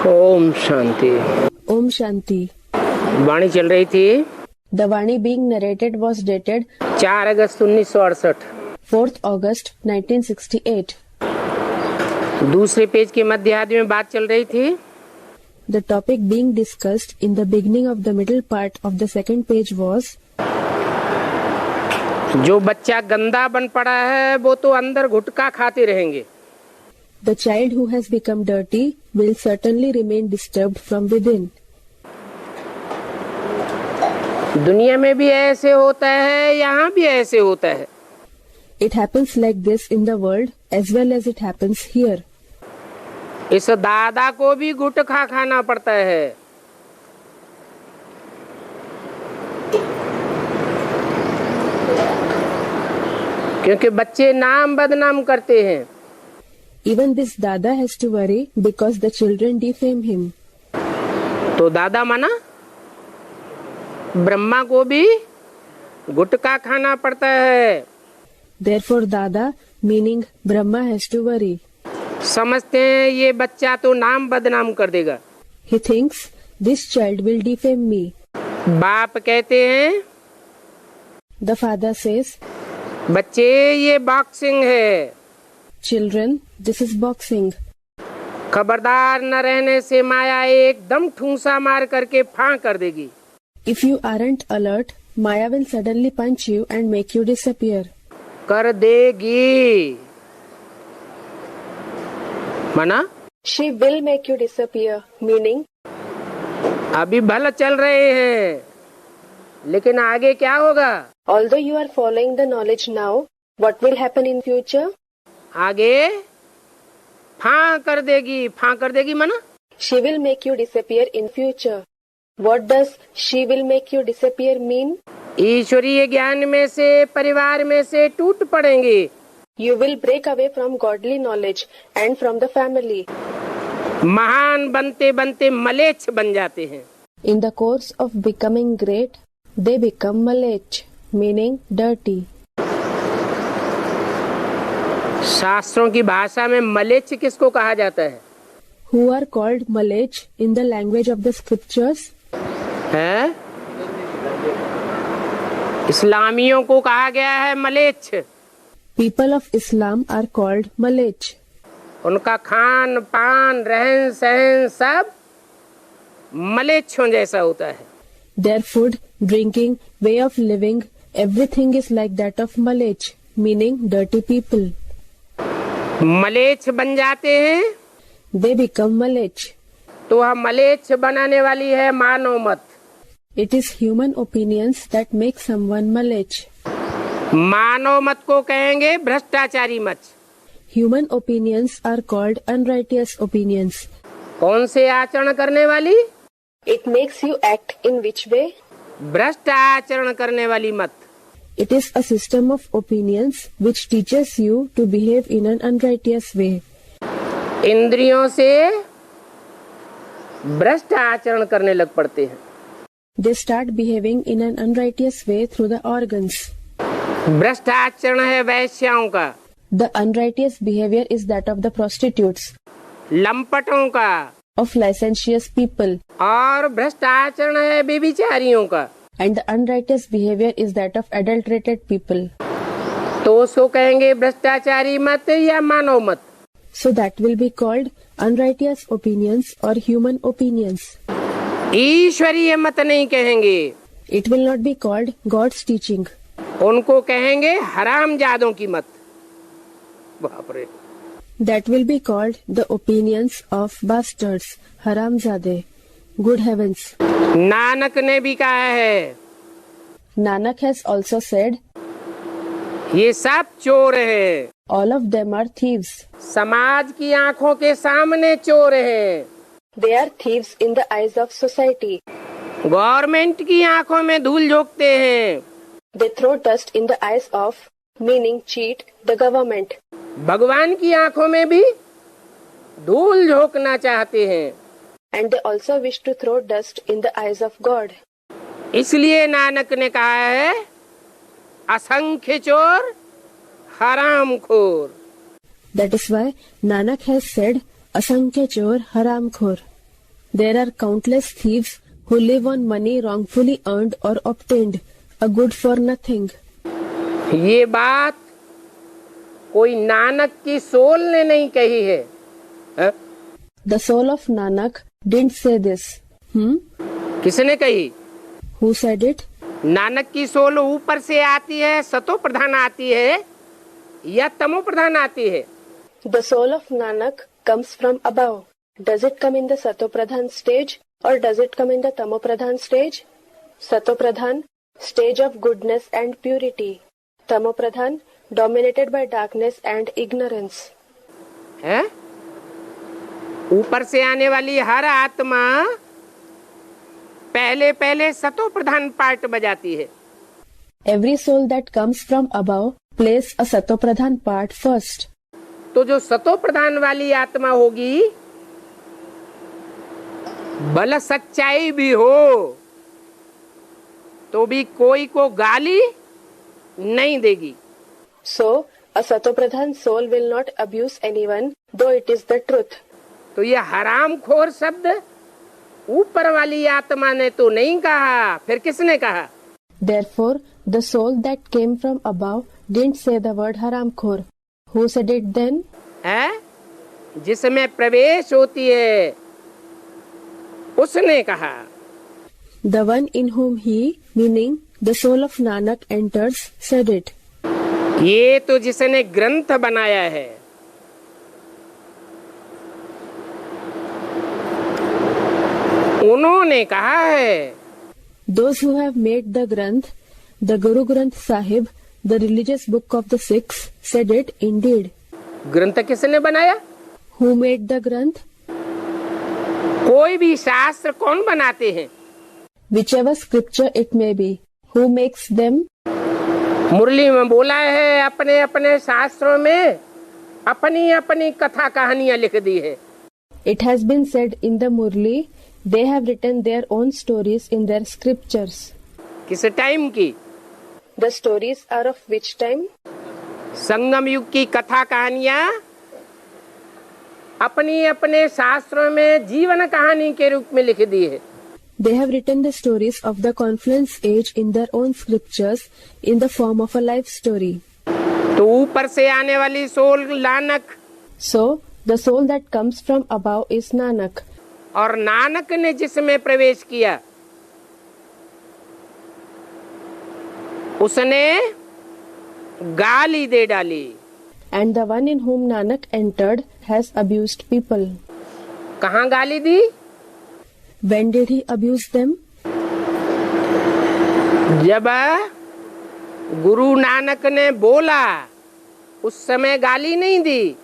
ओम शांति। ओम शांति। वाणी चल रही थी। The Vani being narrated was dated 4 August 1968, 4th August 1968. दूसरे पेज के मध्य आदि में बात चल रही थी। The topic being discussed in the beginning of the middle part of the second page was जो बच्चा गंदा बन पड़ा है वो तो अंदर गुटखा खाते रहेंगे। the child who has become dirty will certainly remain disturbed from within. दुनिया में भी ऐसे होता है, यहाँ भी ऐसे होता है। It happens like this in the world as well as it happens here. इस दादा को भी गुटखा खाना पड़ता है। क्योंकि बच्चे नाम बदनाम करते हैं। Even this Dada has to worry because the children defame him. तो दादा माना ब्रह्मा को भी गुटखा खाना पड़ता है। Therefore Dada, meaning Brahma, has to worry. समझते हैं ये बच्चा तो नाम बदनाम कर देगा। He thinks this child will defame me. बाप कहते हैं The father says, बच्चे ये बॉक्सिंग है, children, this is boxing. खबरदार न रहने से माया एकदम ठूंसा मार करके फां कर देगी। If you aren't alert, Maya will suddenly punch you and make you disappear. कर देगी मना She will make you disappear, meaning अभी भला चल रहे हैं, लेकिन आगे क्या होगा? although you are following the knowledge now, what will happen in future? आगे फां कर देगी। फां कर देगी मना She will make you disappear in future. What does she will make you disappear mean? ईश्वरीय ज्ञान में से, परिवार में से टूट पड़ेंगे। You will break away from godly knowledge and from the family. महान बनते बनते मलेच्छ बन जाते हैं। In the course of becoming great, they become malech, meaning dirty. शास्त्रों की भाषा में मलेच्छ किसको कहा जाता है? Who are called malech in the language of the scriptures? है? इस्लामियों को कहा गया है मलेच्छ। People of Islam are called malech. उनका खान पान रहन सहन सब मलेच्छों जैसा होता है। Their food, drinking, way of living, everything is like that of malech, meaning dirty people. मलेच्छ बन जाते हैं They become malech. तो वह मलेच्छ बनाने वाली है मानव मत। It is human opinions that make someone malech. मानव मत को कहेंगे भ्रष्टाचारी मत। Human opinions are called unrighteous opinions. कौन से आचरण करने वाली? It makes you act in which way? भ्रष्ट आचरण करने वाली मत। It is a system of opinions which teaches you to behave in an unrighteous way. इंद्रियों से भ्रष्ट आचरण करने लग पड़ते हैं। They start behaving in an unrighteous way through the organs. भ्रष्ट आचरण है वैश्याओं का, The unrighteous behavior is that of the prostitutes, लंपटों का, of licentious people, और भ्रष्ट आचरण है व्यभिचारियों का। and the unrighteous behavior is that of adulterated people. तो उसको कहेंगे भ्रष्टाचारी मत या मानव मत। So that will be called unrighteous opinions or human opinions. ईश्वरीय मत नहीं कहेंगे, It will not be called God's teaching. उनको कहेंगे हरामजादों की मत। बाप रे। That will be called the opinions of bastards, haramzade. Good heavens. Nanak ने भी कहा है Nanak has also said, ये सब चोर है, all of them are thieves. समाज की आंखों के सामने चोर है, They are thieves in the eyes of society. Government की आंखों में धूल झोंकते हैं, They throw dust in the eyes of, meaning cheat, the government. भगवान की आंखों में भी धूल झोंकना चाहते हैं। And they also wish to throw dust in the eyes of God. इसलिए नानक ने कहा है असंख्य चोर हरामखोर। That is why Nanak has said, Asankhya Chor Haramkhor. There are countless thieves who live on money wrongfully earned or obtained, a good for nothing. ये बात कोई नानक की सोल ने नहीं कही है, हा? The soul of Nanak didn't say this. किसने कही? Who said it? नानक की सोल ऊपर से आती है, सतो प्रधान आती है या तमो प्रधान आती है? The soul of Nanak comes from above. Does it come in the Sato Pradhan stage or does it come in the Tamo Pradhan stage? Sato Pradhan, stage of goodness and purity. Tamo Pradhan, dominated by darkness and ignorance. है? ऊपर से आने वाली हर आत्मा पहले पहले सतो प्रधान part बजाती है. Every soul that comes from above plays a Sato Pradhan part first. तो जो सतो प्रधान वाली आत्मा होगी, भला सच्चाई भी हो तो भी कोई को गाली नहीं देगी. So, a Sato Pradhan soul will not abuse anyone, though it is the truth. तो ये हरामखोर शब्द ऊपर वाली आत्मा ने तो नहीं कहा, फिर किसने कहा? Therefore, the soul that came from above didn't say the word haramkhor. Who said it then? है? जिसमें प्रवेश होती है उसने कहा. The one in whom he, meaning the soul of Nanak enters, said it. ये तो जिसने ग्रंथ बनाया है, उन्होंने कहा है. Those who have made the Granth, the Guru Granth Sahib, the religious book of the Sikhs, said it indeed. ग्रंथ किसने बनाया? Who made the Granth? कोई भी शास्त्र कौन बनाते हैं? Whichever scripture it may be. Who makes them? मुरली में बोला है, अपने अपने शास्त्रों में अपनी अपनी कथा कहानियां लिख दी है. It has been said in the Murli, they have written their own stories in their scriptures. किस टाइम की? The stories are of which time? संगम युग की कथा कहानियां अपनी अपने शास्त्रों में जीवन कहानी के रूप में लिख दी है. They have written the stories of the confluence age in their own scriptures in the form of a life story. तो ऊपर से आने वाली soul Nanak, So, the soul that comes from above is Nanak. और नानक ने जिसमें प्रवेश किया उसने गाली दे डाली. And the one in whom Nanak entered has abused people. कहाँ गाली दी? When did he abuse them? जब गुरु नानक ने बोला उस समय गाली नहीं दी.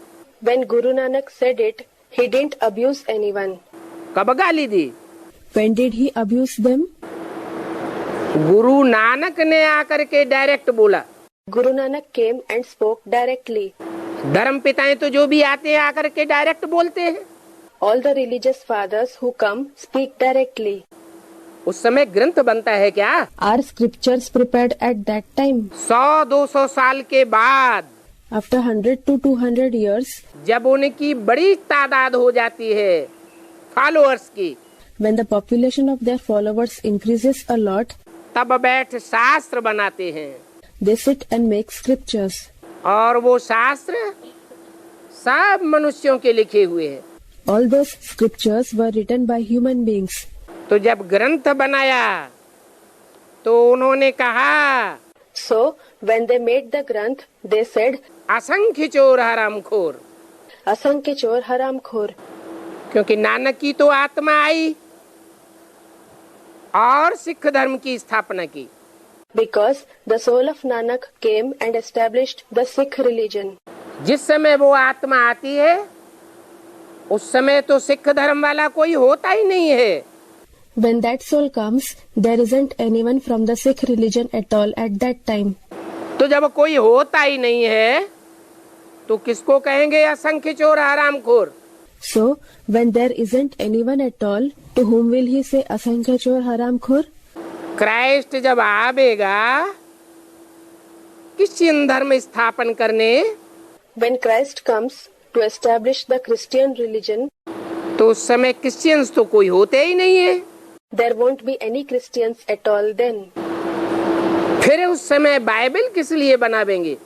When Guru Nanak said it, he didn't abuse anyone. कब गाली दी? When did he abuse them? Guru Nanak ने आकर के डायरेक्ट बोला. Guru Nanak came and spoke directly. धर्म पिताएं तो जो भी आते हैं आकर के डायरेक्ट बोलते हैं. All the religious fathers who come speak directly. उस समय ग्रंथ बनता है क्या? Are scriptures prepared at that time? 100-200 साल के बाद, After 100 to 200 years, जब उनकी बड़ी तादाद हो जाती है फॉलोअर्स की, when the population of their followers increases a lot, तब बैठ शास्त्र बनाते हैं. they sit and make scriptures. और वो शास्त्र सब मनुष्यों के लिखे हुए हैं. All those scriptures were written by human beings. तो जब ग्रंथ बनाया तो उन्होंने कहा, So, when they made the Granth, they said, असंख्य चोर हरामखोर. Asankya chor haramkhor. क्योंकि नानक की तो आत्मा आई और सिख धर्म की स्थापना की. Because the soul of Nanak came and established the Sikh religion. जिस समय वो आत्मा आती है उस समय तो सिख धर्म वाला कोई होता ही नहीं है. When that soul comes, there isn't anyone from the Sikh religion at all at that time. तो जब कोई होता ही नहीं है तो किसको कहेंगे असंख्य चोर हरामखोर? So, when there isn't anyone at all, to whom will he say Asankya chor haramkhor? Christ जब आवेगा क्रिश्चियन धर्म स्थापन करने, When Christ comes to establish the Christian religion, तो उस समय क्रिश्चियंस तो कोई होते ही नहीं है। There won't be any Christians at all then. फिर उस समय बाइबल किस लिए बनावेंगे?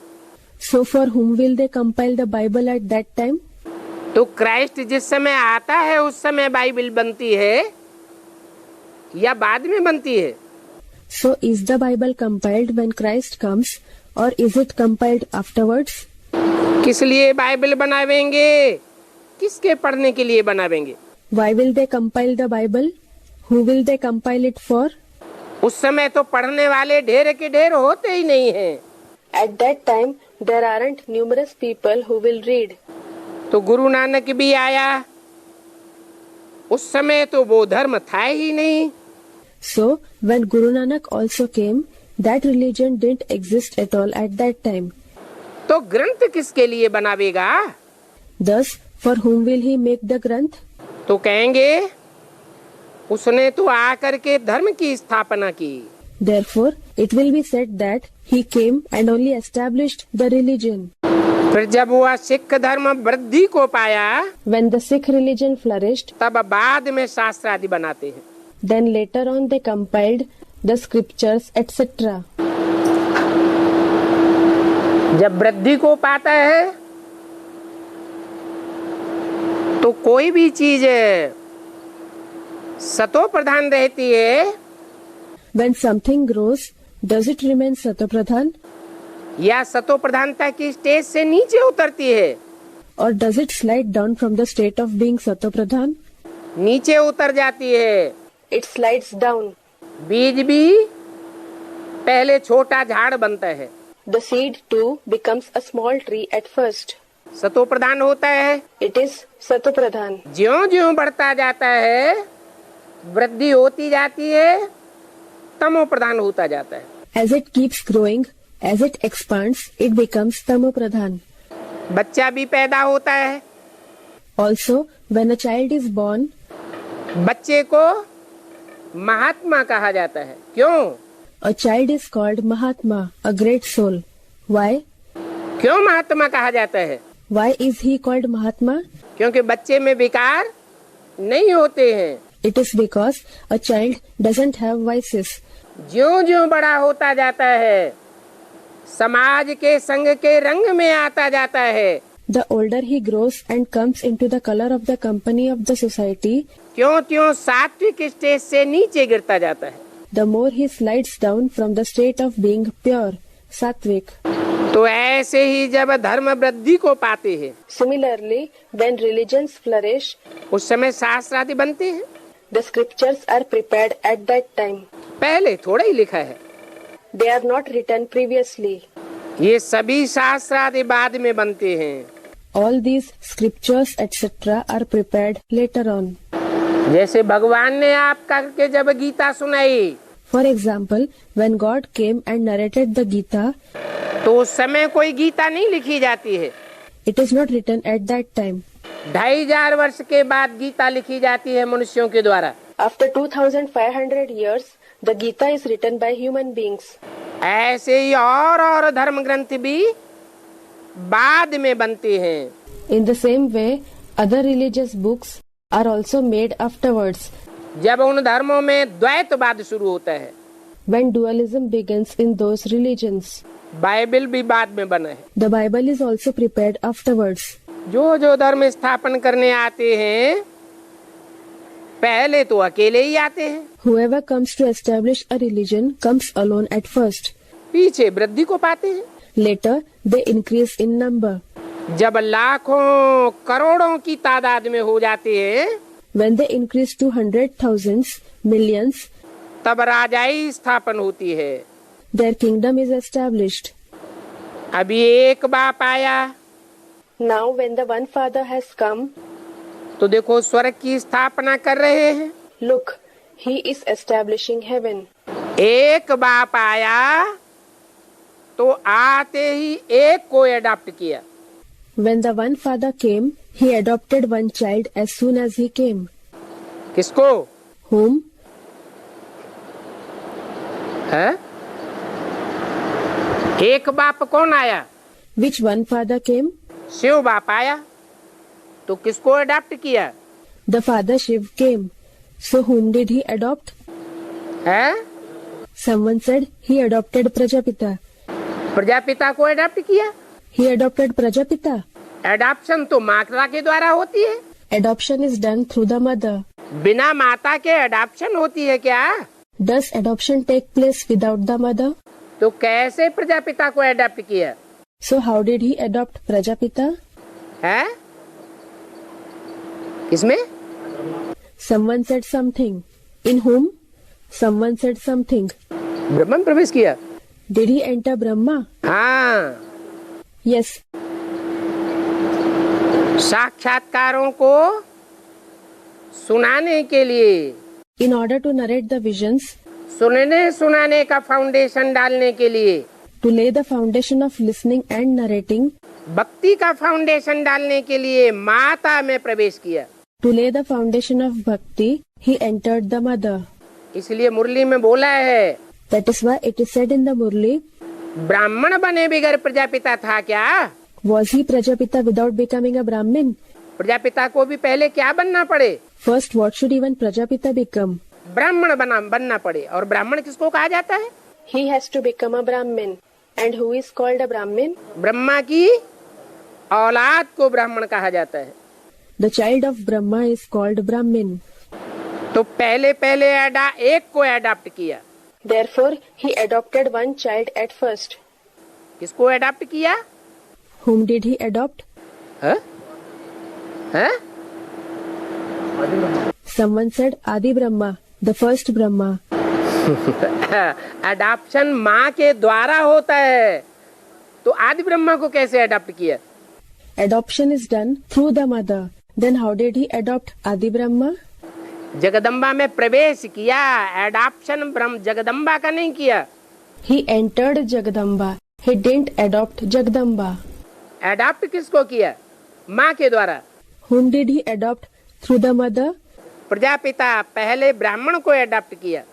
So for whom will they compile the Bible at that time? तो क्राइस्ट जिस समय आता है उस समय बाइबल बनती है या बाद में बनती है? So is the Bible compiled when Christ comes or is it compiled afterwards? किस लिए बाइबल बनावेंगे? किसके पढ़ने के लिए बनावेंगे? Why will they compile the Bible? Who will they compile it for? उस समय तो पढ़ने वाले ढेर के ढेर होते ही नहीं हैं। At that time, there aren't numerous people who will read. तो गुरु नानक भी आया, उस समय तो वो धर्म था ही नहीं। So, when Guru Nanak also came, that religion didn't exist at all at that time. तो ग्रंथ किसके लिए बनावेगा? Thus, for whom will he make the Granth? तो कहेंगे उसने तो आकर के धर्म की स्थापना की। Therefore, it will be said that he came and only established the religion. फिर जब वह सिख धर्म वृद्धि को पाया, When the Sikh religion flourished, तब बाद में शास्त्र आदि बनाते हैं। then later on they compiled the scriptures, etc. जब वृद्धि को पाता है तो कोई भी चीज सतो प्रधान रहती है When something grows, does it remain Satopradhan या सतो प्रधानता की स्टेज से नीचे उतरती है? or does it slide down from the state of being Satopradhan? नीचे उतर जाती है। It slides down. बीज भी पहले छोटा झाड़ बनता है, The seed too becomes a small tree at first. सतो प्रधान होता है। It is Satopradhan. ज्यों ज्यों बढ़ता जाता है, वृद्धि होती जाती है, तमो प्रधान होता जाता है। As it keeps growing, as it expands, it becomes Tamopradhan. बच्चा भी पैदा होता है, Also, when a child is born, बच्चे को महात्मा कहा जाता है। क्यों? a child is called Mahatma, a great soul. Why? क्यों महात्मा कहा जाता है? Why is he called Mahatma? क्योंकि बच्चे में विकार नहीं होते हैं। It is because a child doesn't have vices. ज्यों ज्यों बड़ा होता जाता है, समाज के संग के रंग में आता जाता है, The older he grows and comes into the color of the company of the society, क्यों त्यों सात्विक स्टेज से नीचे गिरता जाता है। the more he slides down from the state of being pure, Sattvic. तो ऐसे ही जब धर्म वृद्धि को पाते हैं, Similarly, when religions flourish, उस समय शास्त्र आदि बनते हैं। the scriptures are prepared at that time. पहले थोड़ा ही लिखा है, They are not written previously. ये सभी शास्त्र आदि बाद में बनते हैं। All these scriptures etc. are prepared later on. जैसे भगवान ने आप करके जब गीता सुनाई, For example, when God came and narrated the Gita, तो उस समय कोई गीता नहीं लिखी जाती है। it is not written at that time. 2500 वर्ष के बाद गीता लिखी जाती है मनुष्यों के द्वारा। After 2500 years, the Gita is written by human beings. ऐसे ही और धर्म ग्रंथ भी बाद में बनते हैं। In the same way, other religious books are also made afterwards. जब उन धर्मों में द्वैतवाद शुरू होता है, When dualism begins in those religions, Bible भी बाद में बना है। the Bible is also prepared afterwards. जो धर्म स्थापन करने आते हैं, पहले तो अकेले ही आते हैं, Whoever comes to establish a religion comes alone at first. पीछे वृद्धि को पाते हैं। Later, they increase in number. जब लाखों करोड़ों की तादाद में हो जाते हैं, When they increase to 100,000s, millions, तब राजाई स्थापन होती है। their kingdom is established. अभी एक बाप आया Now, when the one Father has come, तो देखो स्वर्ग की स्थापना कर रहे हैं। look, he is establishing heaven. एक बाप आया तो आते ही एक को अडॉप्ट किया। When the one Father came, he adopted one child as soon as he came. किसको? Whom? है? एक बाप कौन आया? Which one Father came? Shiv बाप आया तो किसको अडॉप्ट किया? The father Shiv came. So whom did he adopt? है? Someone said he adopted Prajapita. Prajapita को अडॉप्ट किया। He adopted Prajapita. एडॉप्शन तो माता के द्वारा होती है। Adoption is done through the mother. बिना माता के एडॉप्शन होती है क्या? Does adoption take place without the mother? तो कैसे प्रजापिता को एडॉप्ट किया? So how did he adopt Prajapita? है? किसमें? Someone said something. In whom? Someone said something. ब्रह्म में प्रवेश किया। Did he enter Brahma? हाँ, Yes. साक्षात्कारों को सुनाने के लिए, In order to narrate the visions, सुनने सुनाने का फाउंडेशन डालने के लिए, to lay the foundation of listening and narrating, भक्ति का फाउंडेशन डालने के लिए माता में प्रवेश किया। to lay the foundation of bhakti, he entered the mother. इसलिए मुरली में बोला है, That is why it is said in the Murli, ब्राह्मण बने बिगर प्रजापिता था क्या? was he Prajapita without becoming a Brahmin? Prajapita को भी पहले क्या बनना पड़े? First, what should even Prajapita become? ब्राह्मण बनना पड़े। और ब्राह्मण किसको कहा जाता है? He has to become a Brahmin. And who is called a Brahmin? Brahma की औलाद को ब्राह्मण कहा जाता है। The child of Brahma is called Brahmin. तो पहले एक को अडॉप्ट किया। Therefore, he adopted one child at first. किसको अडॉप्ट किया? Whom did he adopt? है? है? Someone said Adi Brahma, the first Brahma. Adoption माँ के द्वारा होता है, तो आदि ब्रह्मा को कैसे अडॉप्ट किया? Adoption is done through the mother. Then how did he adopt Adi Brahma? Jagdamba में प्रवेश किया। एडॉप्शन ब्रह्म जगदम्बा का नहीं किया। He entered Jagadamba. He didn't adopt Jagadamba. Adopt किसको किया? माँ के द्वारा। Whom did he adopt? Through the mother. Prajapita पहले ब्राह्मण को अडॉप्ट किया।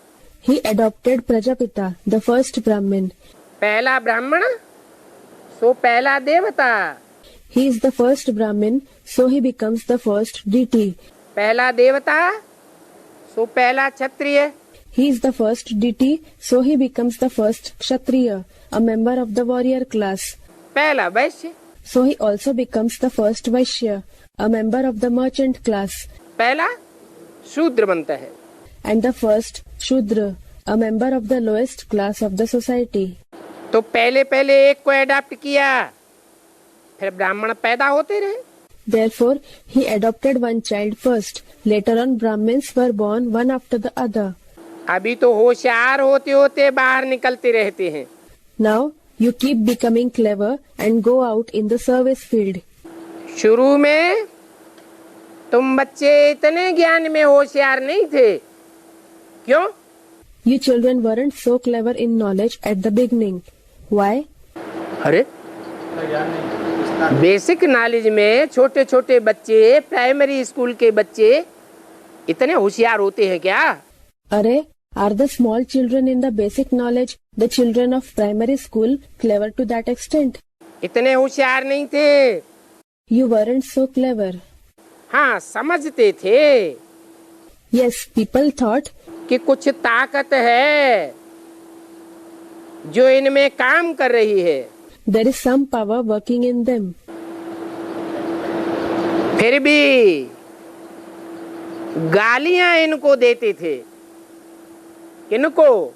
He adopted Prajapita, the first Brahmin. पहला ब्राह्मण सो पहला देवता। He is the first Brahmin, so he becomes the first deity. पहला देवता सो पहला क्षत्रिय। He is the first deity, so he becomes the first Kshatriya, a member of the warrior class. पहला वैश्य। So he also becomes the first Vaishya, a member of the merchant class. पहला शूद्र बनता है। And the first Shudra, a member of the lowest class of the society. तो पहले एक को adopt किया, फिर ब्राह्मण पैदा होते रहे। Therefore, he adopted one child first. Later on, Brahmins were born one after the other. अभी तो होशियार होते होते बाहर निकलते रहते हैं। Now, you keep becoming clever and go out in the service field. शुरू में तुम बच्चे इतने ज्ञान में होशियार नहीं थे। क्यों? You children weren't so clever in knowledge at the beginning. Why? अरे बेसिक नॉलेज में छोटे छोटे बच्चे, प्राइमरी स्कूल के बच्चे इतने होशियार होते हैं क्या? अरे, are the small children in the basic knowledge, the children of primary school, clever to that extent? इतने होशियार नहीं थे। You weren't so clever. हाँ, समझते थे। Yes, people thought कि कुछ ताकत है जो इनमें काम कर रही है। there is some power working in them. फिर भी गालियां इनको देते थे। किनको?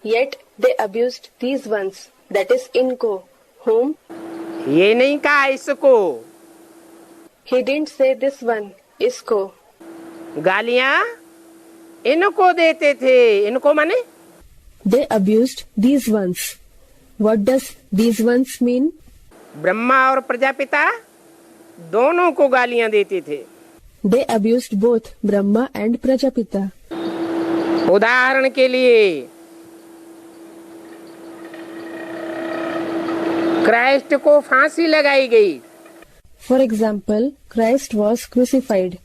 Yet they abused these ones, that is Inko. Whom? ये नहीं कहा इसको। He didn't say this one, Isko. गालियां इनको देते थे। इनको माने? They abused these ones. What does these ones mean? Brahma और प्रजापिता दोनों को गालियां देते थे। They abused both Brahma and Prajapita. उदाहरण के लिए क्राइस्ट को फांसी लगाई गई। For example, Christ was crucified.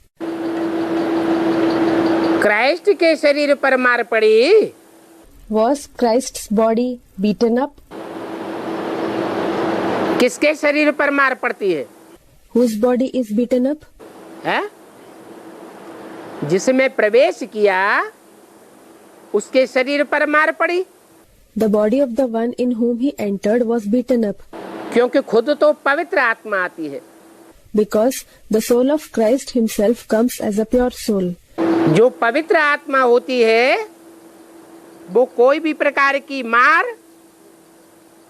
Christ के शरीर पर मार पड़ी। Was Christ's body beaten up? किसके शरीर पर मार पड़ती है? Whose body is beaten up? है? जिसमें प्रवेश किया उसके शरीर पर मार पड़ी, The body of the one in whom he entered was beaten up, क्योंकि खुद तो पवित्र आत्मा आती है। because the soul of Christ himself comes as a pure soul. जो पवित्र आत्मा होती है वो कोई भी प्रकार की मार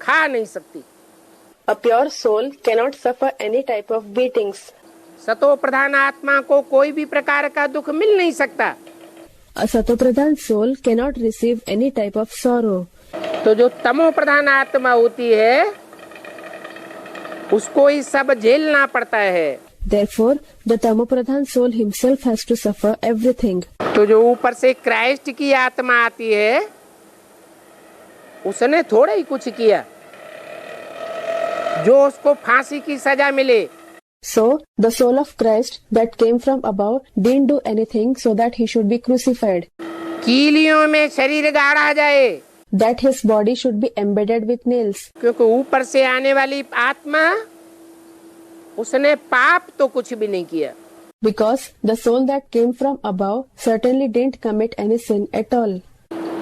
खा नहीं सकती। A pure soul cannot suffer any type of beatings. सतो प्रधान आत्मा को कोई भी प्रकार का दुख मिल नहीं सकता। A satopradhan soul cannot receive any type of sorrow. तो जो तमो प्रधान आत्मा होती है उसको ही सब झेलना पड़ता है। Therefore, the tamopradhan soul himself has to suffer everything. तो जो ऊपर से क्राइस्ट की आत्मा आती है उसने थोड़ा ही कुछ किया जो उसको फांसी की सजा मिले। So, the soul of Christ that came from above didn't do anything so that he should be crucified, कीलियों में शरीर गाड़ा जाए, that his body should be embedded with nails. क्योंकि ऊपर से आने वाली आत्मा उसने पाप तो कुछ भी नहीं किया। Because the soul that came from above certainly didn't commit any sin at all.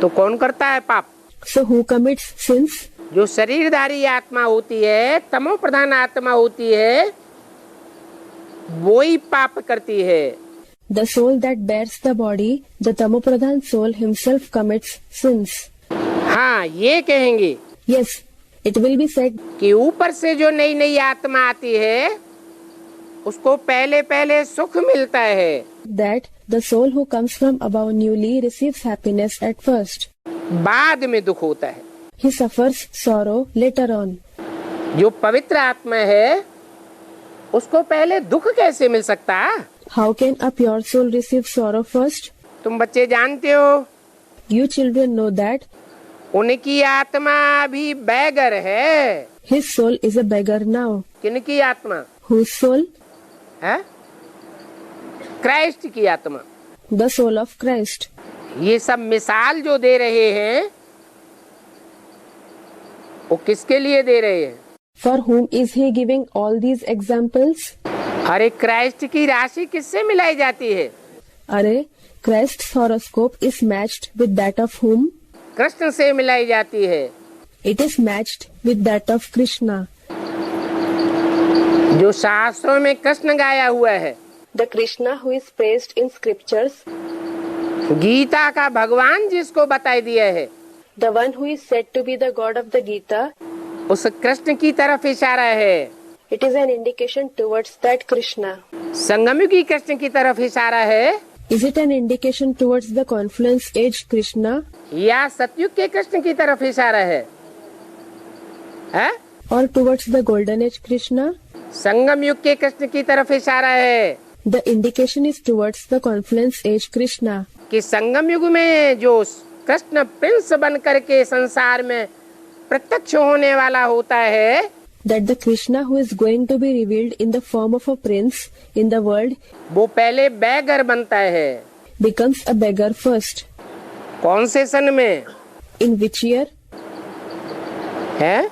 तो कौन करता है पाप? So who commits sins? जो शरीरधारी आत्मा होती है, तमो प्रधान आत्मा होती है, वो ही पाप करती है। The soul that bears the body, the tamopradhan soul himself commits sins. हाँ, ये कहेंगे Yes, it will be said कि ऊपर से जो नई नई आत्मा आती है उसको पहले पहले सुख मिलता है, that the soul who comes from above newly receives happiness at first. बाद में दुख होता है। He suffers sorrow later on. जो पवित्र आत्मा है उसको पहले दुख कैसे मिल सकता? How can a pure soul receive sorrow first? तुम बच्चे जानते हो You children know that उनकी आत्मा अभी बैगर है। his soul is a beggar now. किनकी आत्मा Whose soul? है? क्राइस्ट की आत्मा। The soul of Christ. ये सब मिसाल जो दे रहे हैं वो किसके लिए दे रहे हैं? For whom is he giving all these examples? अरे क्राइस्ट की राशि किससे मिलाई जाती है? Array, Christ's horoscope is matched with that of whom? Krishna से मिलाई जाती है। It is matched with that of Krishna. जो शास्त्रों में कृष्ण गाया हुआ है, The Krishna who is praised in scriptures, Gita का भगवान जिसको बताई दिया है, the one who is said to be the God of the Gita, उस कृष्ण की तरफ इशारा है। it is an indication towards that Krishna. संगमयुगी Krishna की तरफ इशारा है Is it an indication towards the confluence age Krishna? या सतयुग के कृष्ण की तरफ इशारा है? Or towards the golden age Krishna? संगम युग के कृष्ण की तरफ इशारा है The indication is towards the confluence age Krishna. कि संगम युग में जो कृष्ण प्रिंस बन करके संसार में प्रत्यक्ष होने वाला होता है, That the Krishna who is going to be revealed in the form of a prince in the world वो पहले बैगर बनता है। becomes a beggar first. कौन से सन में In which year? है?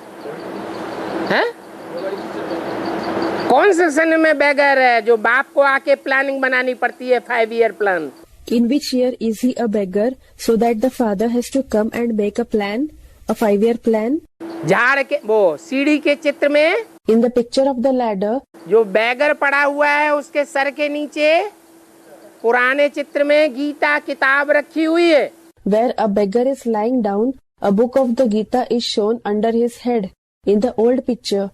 कौन से सन में बैगर है जो बाप को आके प्लानिंग बनानी पड़ती है, 5 year plan? In which year is he a beggar so that the father has to come and make a plan, a 5-year plan? झाड़ के वो सीढ़ी के चित्र में In the picture of the ladder, जो बैगर पड़ा हुआ है उसके सर के नीचे पुराने चित्र में गीता किताब रखी हुई है। where a beggar is lying down, a book of the Gita is shown under his head in the old picture,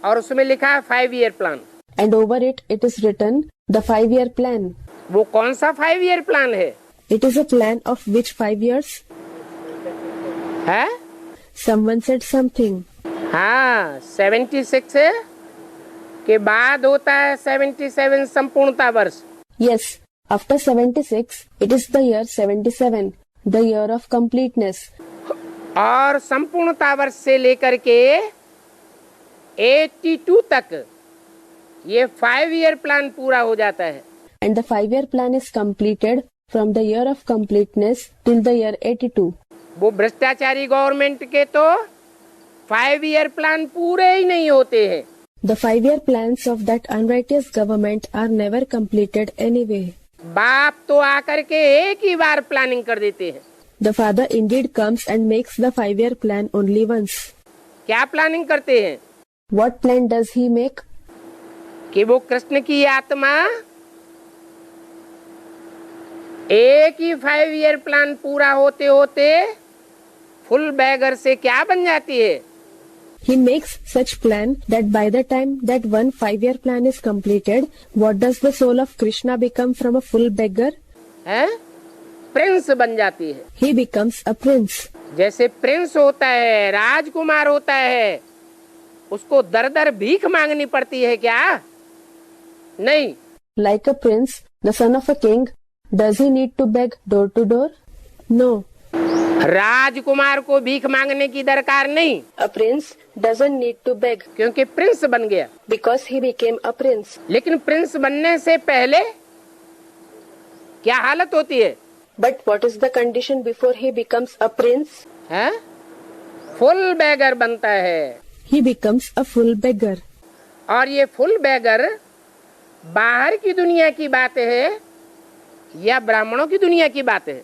और उसमें लिखा है 5 year plan. and over it, it is written the 5-year plan. वो कौन सा 5 year plan है? It is a plan of which 5 years? है? Someone said something. हाँ, 76 है के बाद होता है 77 संपूर्णता वर्ष। Yes, after 76, it is the year 77, the year of completeness. और संपूर्णता वर्ष से लेकर के 82 तक ये 5 ईयर प्लान पूरा हो जाता है। And the 5-year plan is completed from the year of completeness till the year 82. वो भ्रष्टाचारी गवर्नमेंट के तो 5 ईयर प्लान पूरे ही नहीं होते हैं। The 5-year plans of that unrighteous government are never completed anyway. बाप तो आकर के एक ही बार प्लानिंग कर देते हैं। The father indeed comes and makes the 5-year plan only once. क्या प्लानिंग करते हैं? What plan does he make? कि वो कृष्ण की आत्मा एक ही 5 ईयर प्लान पूरा होते होते फुल बैगर से क्या बन जाती है? He makes such plan that by the time that one 5-year plan is completed, what does the soul of Krishna become from a full beggar? है? प्रिंस बन जाती है। He becomes a prince. जैसे प्रिंस होता है, राजकुमार होता है, उसको दर दर भीख मांगनी पड़ती है क्या? नहीं। Like a prince, the son of a king, does he need to beg door to door? No. राजकुमार को भीख मांगने की दरकार नहीं। A prince doesn't need to beg क्योंकि प्रिंस बन गया। because he became a prince. लेकिन प्रिंस बनने से पहले क्या हालत होती है? But what is the condition before he becomes a prince? है? फुल बैगर बनता है। He becomes a full beggar. और ये फुल बैगर बाहर की दुनिया की बात है या ब्राह्मणों की दुनिया की बात है?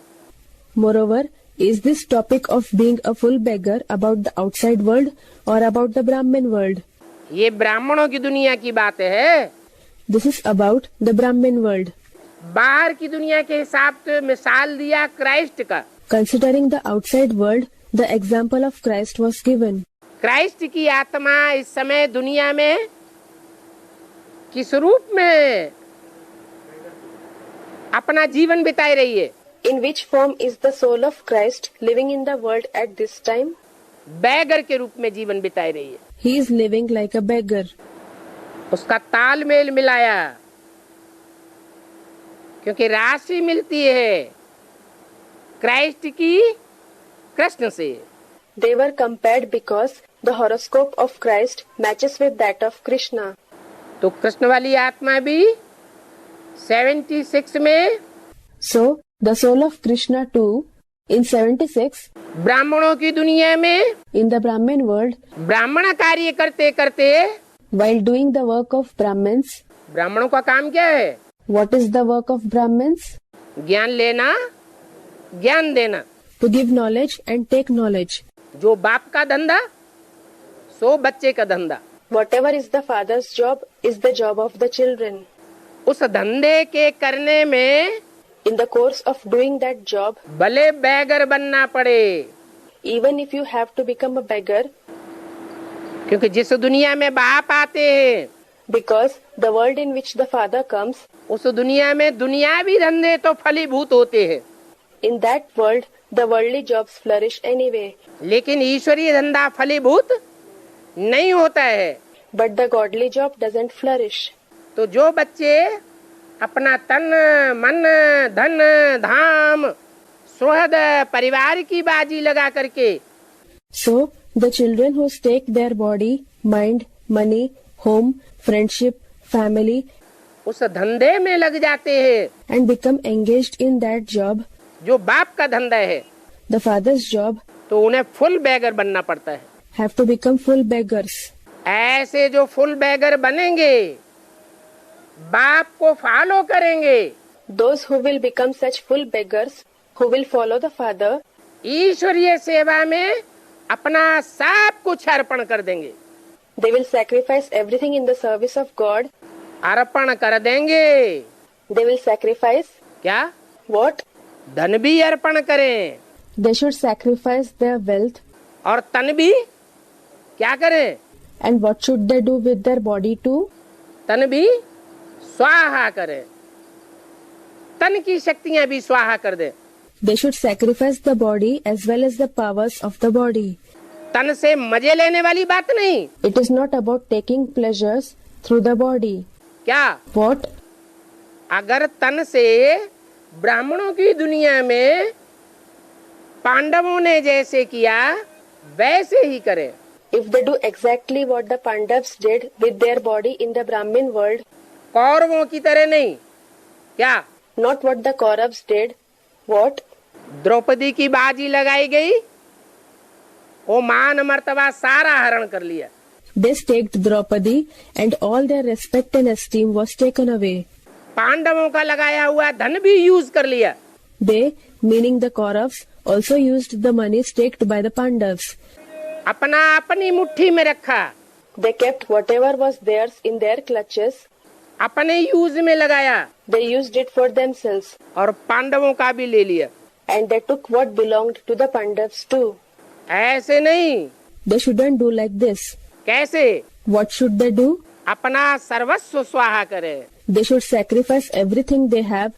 Moreover, is this topic of being a full beggar about the outside world or about the Brahmin world? ये ब्राह्मणों की दुनिया की बात है। This is about the Brahmin world. बाहर की दुनिया के हिसाब से मिसाल दिया क्राइस्ट का। Considering the outside world, the example of Christ was given. Christ की आत्मा इस समय दुनिया में किस रूप में अपना जीवन बिताई रही है? In which form is the soul of Christ living in the world at this time? Beggar के रूप में जीवन बिताई रही है। He is living like a beggar. उसका तालमेल मिलाया क्योंकि राशि मिलती है क्राइस्ट की कृष्ण से। They were compared because the horoscope of Christ matches with that of Krishna. तो कृष्ण वाली आत्मा भी 76 में, So, the soul of Krishna too, in 76, ब्राह्मणों की दुनिया में in the Brahmin world, ब्राह्मण कार्य करते करते, while doing the work of Brahmins, ब्राह्मणों का काम क्या है? what is the work of Brahmins? ज्ञान लेना, ज्ञान देना। To give knowledge and take knowledge. जो बाप का धंधा सो बच्चे का धंधा। Whatever is the father's job is the job of the children. उस धंधे के करने में In the course of doing that job, भले बैगर बनना पड़े, even if you have to become a beggar, क्योंकि जिस दुनिया में बाप आते हैं because the world in which the father comes, उस दुनिया में दुनियावी धंधे तो फलीभूत होते हैं, in that world the worldly jobs flourish anyway, लेकिन ईश्वरीय धंधा फलीभूत नहीं होता है। but the godly job doesn't flourish. तो जो बच्चे अपना तन मन धन धाम सुहृद परिवार की बाजी लगा करके, So, the children who stake their body, mind, money, home, friendship, family, उस धंधे में लग जाते हैं and become engaged in that job, जो बाप का धंधा है, the father's job, तो उन्हें फुल बैगर बनना पड़ता है। have to become full beggars. ऐसे जो फुल बैगर बनेंगे, बाप को फॉलो करेंगे, Those who will become such full beggars, who will follow the father, ईश्वरीय सेवा में अपना सब कुछ अर्पण कर देंगे। they will sacrifice everything in the service of God. अर्पण कर देंगे। They will sacrifice क्या? what? धन भी अर्पण करें They should sacrifice their wealth. और तन भी क्या करें? And what should they do with their body too? तन भी स्वाहा करें, तन की शक्तियां भी स्वाहा कर दे। They should sacrifice the body as well as the powers of the body. तन से मजे लेने वाली बात नहीं। It is not about taking pleasures through the body. क्या? What? अगर तन से ब्राह्मणों की दुनिया में पांडवों ने जैसे किया वैसे ही करें। If they do exactly what the Pandavas did with their body in the Brahmin world, कौरवों की तरह नहीं। क्या? not what the Kauravas did, what? Draupadi की बाजी लगाई गई, वो मान मर्तबा सारा हरण कर लिया। They staked Draupadi and all their respect and esteem was taken away. पांडवों का लगाया हुआ धन भी यूज कर लिया। They, meaning the Kauravas, also used the money staked by the Pandavas. अपना अपनी मुट्ठी में रखा, They kept whatever was theirs in their clutches. अपने यूज में लगाया They used it for themselves, और पांडवों का भी ले लिया। and they took what belonged to the Pandavas too. ऐसे नहीं। They shouldn't do like this. कैसे? What should they do? अपना सर्वस्व स्वाहा करे They should sacrifice everything they have,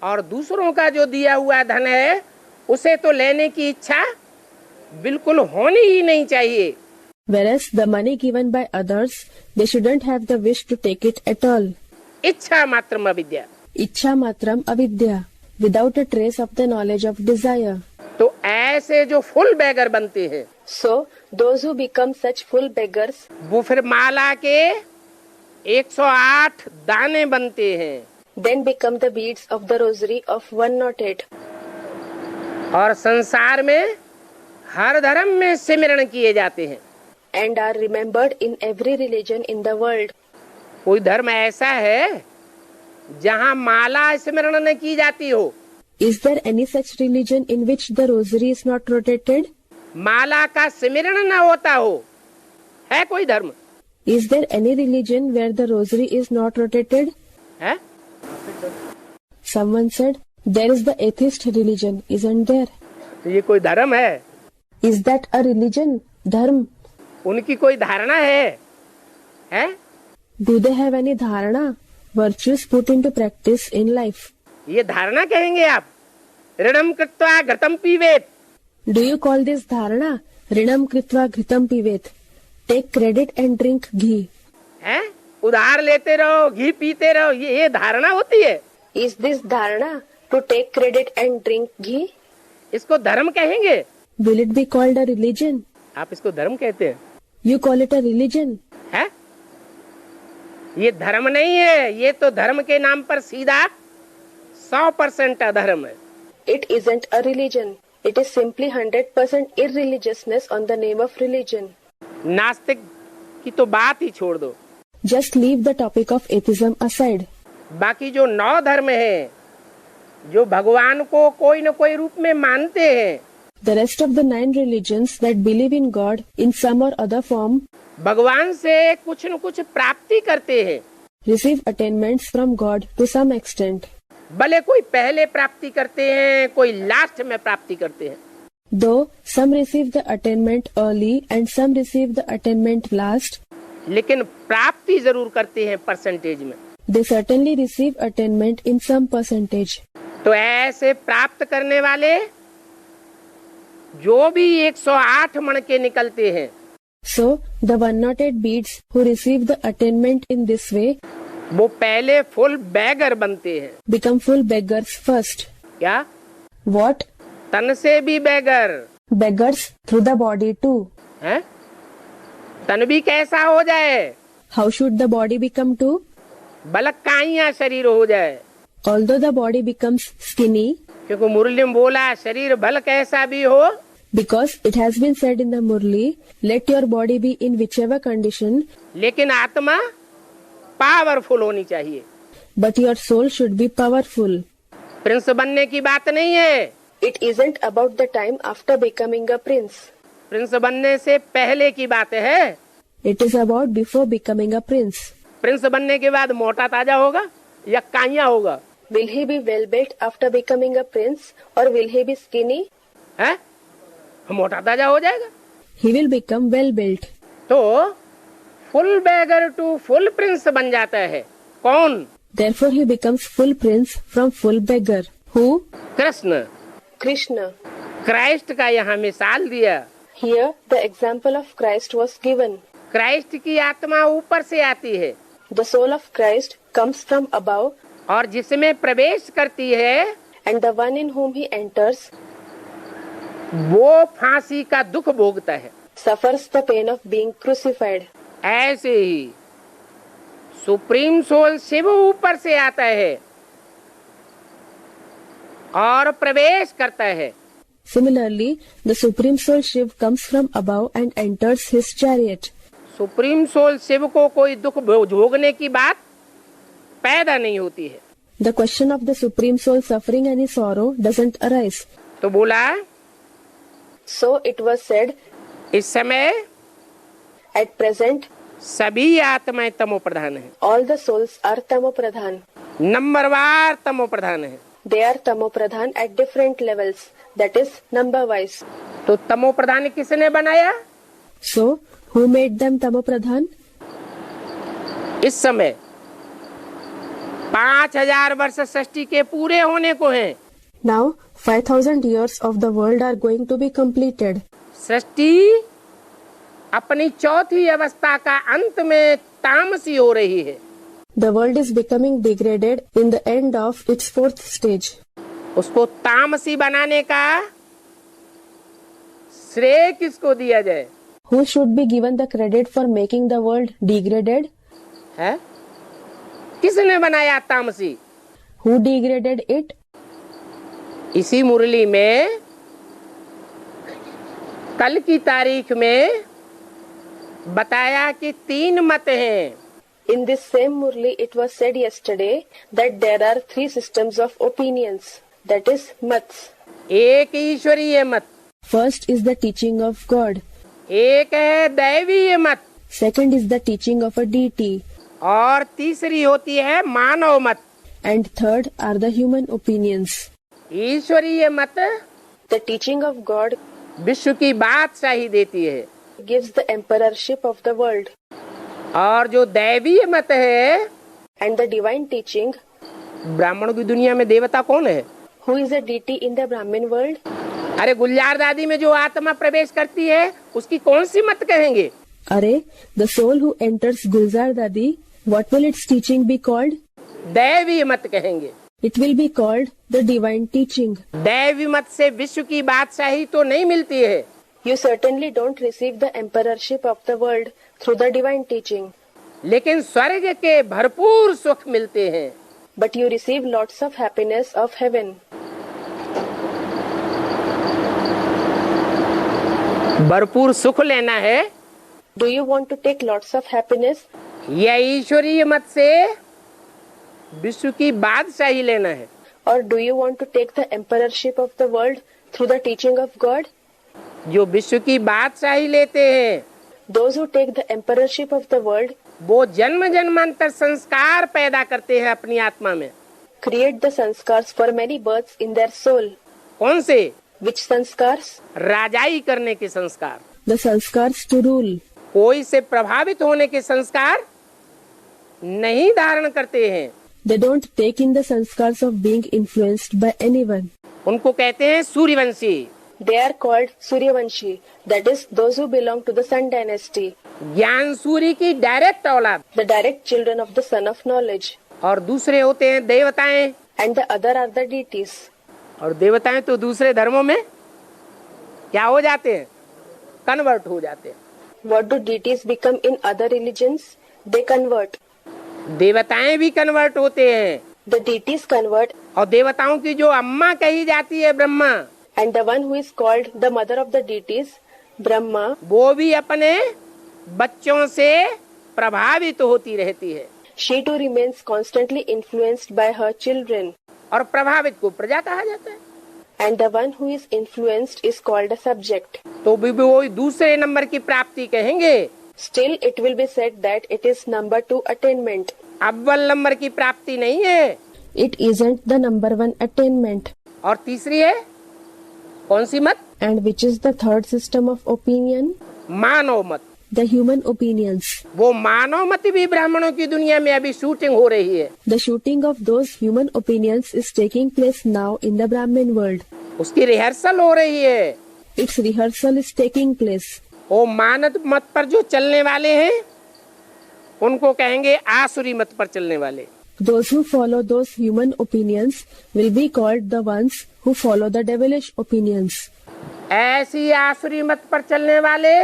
और दूसरों का जो दिया हुआ धन है उसे तो लेने की इच्छा बिल्कुल होनी ही नहीं चाहिए। whereas the money given by others, they shouldn't have the wish to take it at all. इच्छा मात्रम अविद्या। Ichha matram avidya, without a trace of the knowledge of desire. तो ऐसे जो फुल बैगर बनते हैं So, those who become such full beggars, वो फिर माला के 108 दाने बनते हैं then become the beads of the rosary of 108. और संसार में हर धर्म में सिमरण किए जाते हैं। And are remembered in every religion in the world. कोई धर्म ऐसा है जहाँ माला स्मरण न की जाती हो? Is there any such religion in which the rosary is not rotated? माला का स्मरण न होता हो? है कोई धर्म? Is there any religion where the rosary is not rotated? है? Someone said, there is the atheist religion, isn't there? तो ये कोई धर्म है? Is that a religion? Dharma. उनकी कोई धारणा है? है? Do they have any dharana? Virtues put into practice in life. ये धारणा कहेंगे आप? ऋणम कृत्वा घृतम पीवेत। Do you call this dharana? Rinam kritva घृतम pivet. Take credit and drink ghee. है? उधार लेते रहो, घी पीते रहो, ये धारणा होती है? Is this dharana? To take credit and drink ghee? इसको धर्म कहेंगे? Will it be called a religion? आप इसको धर्म कहते हैं? You call it a religion? है? ये धर्म नहीं है, ये तो धर्म के नाम पर सीधा 100% अधर्म है। It isn't a religion. It is simply 100% irreligiousness on the name of religion. नास्तिक की तो बात ही छोड़ दो। Just leave the topic of atheism aside. बाकी जो 9 धर्म हैं, जो भगवान को कोई न कोई रूप में मानते हैं, The rest of the 9 religions that believe in God in some or other form भगवान से कुछ न कुछ प्राप्ति करते हैं। receive attainments from God to some extent. भले कोई पहले प्राप्ति करते हैं, कोई लास्ट में प्राप्ति करते हैं। Though some receive the attainment early and some receive the attainment last, लेकिन प्राप्ति जरूर करते हैं परसेंटेज में। they certainly receive attainment in some percentage. तो ऐसे प्राप्त करने वाले जो भी 108 मण के निकलते हैं, So, the 108 beads who receive the attainment in this way वो पहले फुल बैगर बनते हैं। become full beggars first. क्या? What? तन से भी bagger Beggars through the body too. है? तन भी कैसा हो जाए? How should the body become too? बलक काइया शरीर हो जाए। Although the body becomes skinny, क्योंकि मुरली में बोला शरीर भल कैसा भी हो, because it has been said in the Murli, let your body be in whichever condition, लेकिन आत्मा पावरफुल होनी चाहिए। but your soul should be powerful. Prince बनने की बात नहीं है। It isn't about the time after becoming a prince. Prince बनने से पहले की बात है। It is about before becoming a prince. Prince बनने के बाद मोटा ताजा होगा या काइया होगा? Will he be well built after becoming a prince, or will he be skinny? है? मोटा ताजा हो जाएगा। He will become well built. तो full beggar to full prince बन जाता है। कौन? Therefore he becomes full prince from full beggar. Who? Krishna. Krishna. Christ का यहाँ मिसाल दिया। Here the example of Christ was given. Christ की आत्मा ऊपर से आती है The soul of Christ comes from above, और जिसमें प्रवेश करती है and the one in whom he enters वो फांसी का दुख भोगता है। suffers the pain of being crucified. ऐसे ही सुप्रीम सोल शिव ऊपर से आता है और प्रवेश करता है। Similarly, the Supreme Soul Shiv comes from above and enters his chariot. Supreme soul Shiv को कोई दुख भोगने की बात पैदा नहीं होती है। the question of the Supreme Soul suffering any sorrow doesn't arise. तो बोला So it was said, इस समय at present, सभी आत्माएं तमो प्रधान है, all the souls are tamopradhan. नंबरवार तमो प्रधान है। They are tamopradhan at different levels, that is number wise. तो तमो प्रधान किसने बनाया? So, who made them tamopradhan? इस समय 5000 वर्ष सृष्टि के पूरे होने को हैं। Now, 5000 years of the world are going to be completed. सृष्टि अपनी चौथी अवस्था का अंत में तामसी हो रही है। The world is becoming degraded in the end of its fourth stage. उसको तामसी बनाने का श्रेय किसको दिया जाए? Who should be given the credit for making the world degraded? है? किसने बनाया तामसी? Who degraded it? इसी मुरली में कल की तारीख में बताया कि 3 मत हैं। In this same Murli, it was said yesterday that there are 3 systems of opinions, that is, mats. एक ईश्वरीय मत, First is the teaching of God. एक है दैवीय मत, Second is the teaching of a deity. और तीसरी होती है मानव मत। And third are the human opinions. ईश्वरीय मत The teaching of God विश्व की बादशाही देती है, gives the emperorship of the world. और जो दैवीय मत है, And the divine teaching, ब्राह्मणों की दुनिया में देवता कौन है? who is a deity in the Brahmin world? अरे गुलजार दादी में जो आत्मा प्रवेश करती है उसकी कौन सी मत कहेंगे? Are, the soul who enters Gulzar Dadi, what will its teaching be called? दैवीय मत कहेंगे। It will be called the divine teaching. दैवी मत से विश्व की बादशाही तो नहीं मिलती है, You certainly don't receive the emperorship of the world through the divine teaching, लेकिन स्वर्ग के भरपूर सुख मिलते हैं। but you receive lots of happiness of heaven. भरपूर सुख लेना है Do you want to take lots of happiness? या ईश्वरीय मत से विश्व की बादशाही लेना है? Or do you want to take the emperorship of the world through the teaching of God? जो विश्व की बादशाही लेते हैं Those who take the emperorship of the world वो जन्म जन्मांतर संस्कार पैदा करते हैं अपनी आत्मा में। create the sanskars for many births in their soul. कौन से? Which sanskars? राजाई करने के संस्कार, The sanskars to rule. कोई से प्रभावित होने के संस्कार नहीं धारण करते हैं। They don't take in the sanskars of being influenced by anyone. उनको कहते हैं Suryavanshi. They are called Suryavanshi, that is, those who belong to the Sun dynasty, ज्ञान सूर्य की डायरेक्ट औलाद। the direct children of the Son of Knowledge. और दूसरे होते हैं देवताएं, And the other are the deities. और देवताएं तो दूसरे धर्मों में क्या हो जाते हैं? कन्वर्ट हो जाते हैं। What do deities become in other religions? They convert. देवताएं भी कन्वर्ट होते हैं, The deities convert, और देवताओं की जो अम्मा कही जाती है Brahma, and the one who is called the mother of the deities, Brahma, वो भी अपने बच्चों से प्रभावित होती रहती है। she too remains constantly influenced by her children. और प्रभावित को प्रजा कहा जाता है। And the one who is influenced is called a subject. तो भी वो दूसरे नंबर की प्राप्ति कहेंगे। Still, it will be said that it is number 2 attainment. अव्वल नंबर की प्राप्ति नहीं है। It isn't the number 1 attainment. और तीसरी है कौन सी मत? And which is the third system of opinion? मानव मत। The human opinions. वो मानव मत भी ब्राह्मणों की दुनिया में अभी शूटिंग हो रही है। The shooting of those human opinions is taking place now in the Brahmin world. उसकी रिहर्सल हो रही है। Its rehearsal is taking place. वो मानव मत पर जो चलने वाले हैं उनको कहेंगे आसुरी मत पर चलने वाले। Those who follow those human opinions will be called the ones who follow the devilish opinions. ऐसी आसुरी मत पर चलने वाले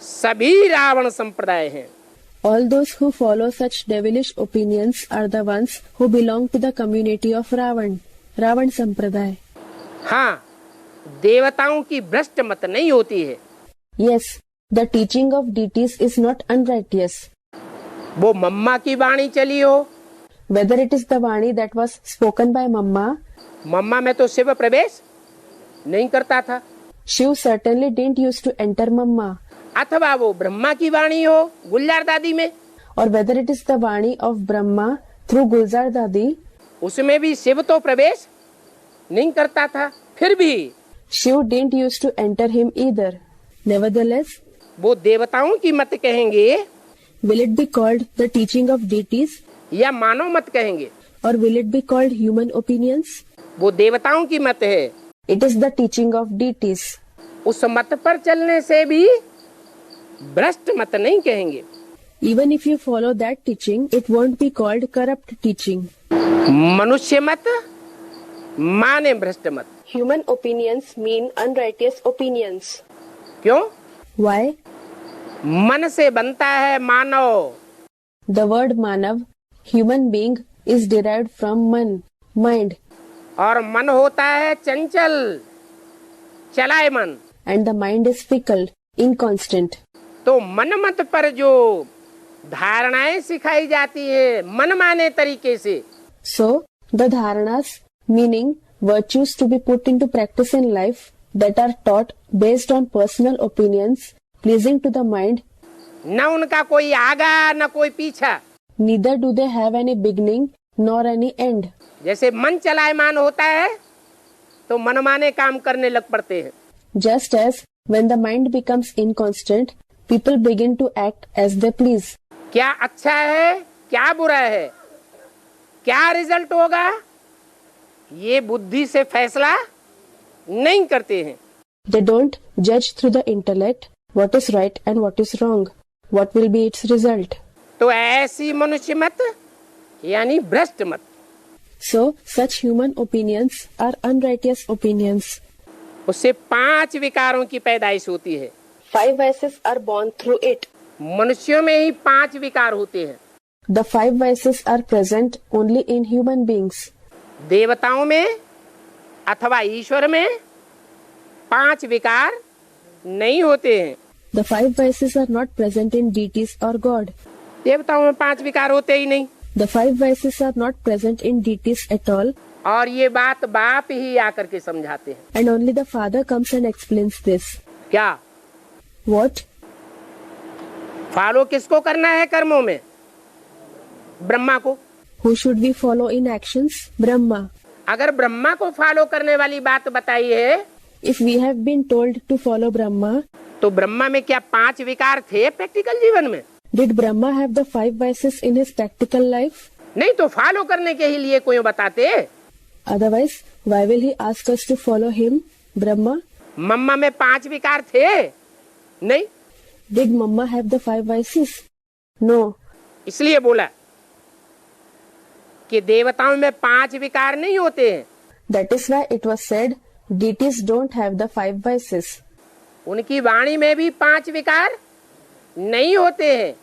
सभी रावण संप्रदाय हैं। All those who follow such devilish opinions are the ones who belong to the community of Ravan, Ravan Sampradaya. हाँ, देवताओं की भ्रष्ट मत नहीं होती है। Yes, the teaching of deities is not unrighteous. वो मम्मा की वाणी चली हो, whether it is the Vani that was spoken by Mamma. मम्मा में तो शिव प्रवेश नहीं करता था, Shiv certainly didn't used to enter Mamma. अथवा वो ब्रह्मा की वाणी हो गुलजार दादी में, Or whether it is the Vani of Brahma through Gulzar Dadi. उसमें भी शिव तो प्रवेश नहीं करता था, फिर भी Shiv didn't used to enter him either. Nevertheless, वो देवताओं की मत कहेंगे will it be called the teaching of deities या मानव मत कहेंगे? or will it be called human opinions? वो देवताओं की मत है, It is the teaching of deities. उस मत पर चलने से भी भ्रष्ट मत नहीं कहेंगे। Even if you follow that teaching, it won't be called corrupt teaching. मनुष्य मत माने भ्रष्ट मत। Human opinions mean unrighteous opinions. क्यों? Why? मन से बनता है मानव, The word manav, human being, is derived from man, mind, और मन होता है चंचल चलायमन। and the mind is fickle, inconstant. तो मन मत पर जो धारणाएं सिखाई जाती है मनमाने तरीके से, So, the dharanas, meaning virtues to be put into practice in life, that are taught based on personal opinions, pleasing to the mind, न उनका कोई आगा न कोई पीछा। neither do they have any beginning nor any end. जैसे मन चलायमान होता है तो मनमाने काम करने लग पड़ते हैं। Just as when the mind becomes inconstant, people begin to act as they please. क्या अच्छा है क्या बुरा है, क्या रिजल्ट होगा, ये बुद्धि से फैसला नहीं करते हैं। They don't judge through the intellect what is right and what is wrong, what will be its result. तो ऐसी मनुष्य मत यानी भ्रष्ट मत। So, such human opinions are unrighteous opinions. उससे 5 विकारों की पैदाइश होती है। 5 vices are born through it. मनुष्यों में ही 5 विकार होते हैं। The 5 vices are present only in human beings. देवताओं में अथवा ईश्वर में 5 विकार नहीं होते हैं। The 5 vices are not present in deities or God. देवताओं में 5 विकार होते ही नहीं। The 5 vices are not present in deities at all, और ये बात बाप ही आकर के समझाते हैं। and only the Father comes and explains this. क्या What? फॉलो किसको करना है कर्मों में? ब्रह्मा को। Who should we follow in actions? Brahma. अगर ब्रह्मा को फॉलो करने वाली बात बताई है If we have been told to follow Brahma, तो ब्रह्मा में क्या 5 विकार थे प्रैक्टिकल जीवन में? did Brahma have the 5 vices in his practical life? नहीं तो फॉलो करने के ही लिए कोई बताते। Otherwise, why will he ask us to follow him, Brahma? मम्मा में 5 विकार थे नहीं, Did Mamma have the 5 vices? No. इसलिए बोला कि देवताओं में 5 विकार नहीं होते हैं। That is why it was said, deities don't have the 5 vices. उनकी वाणी में भी 5 विकार नहीं होते हैं।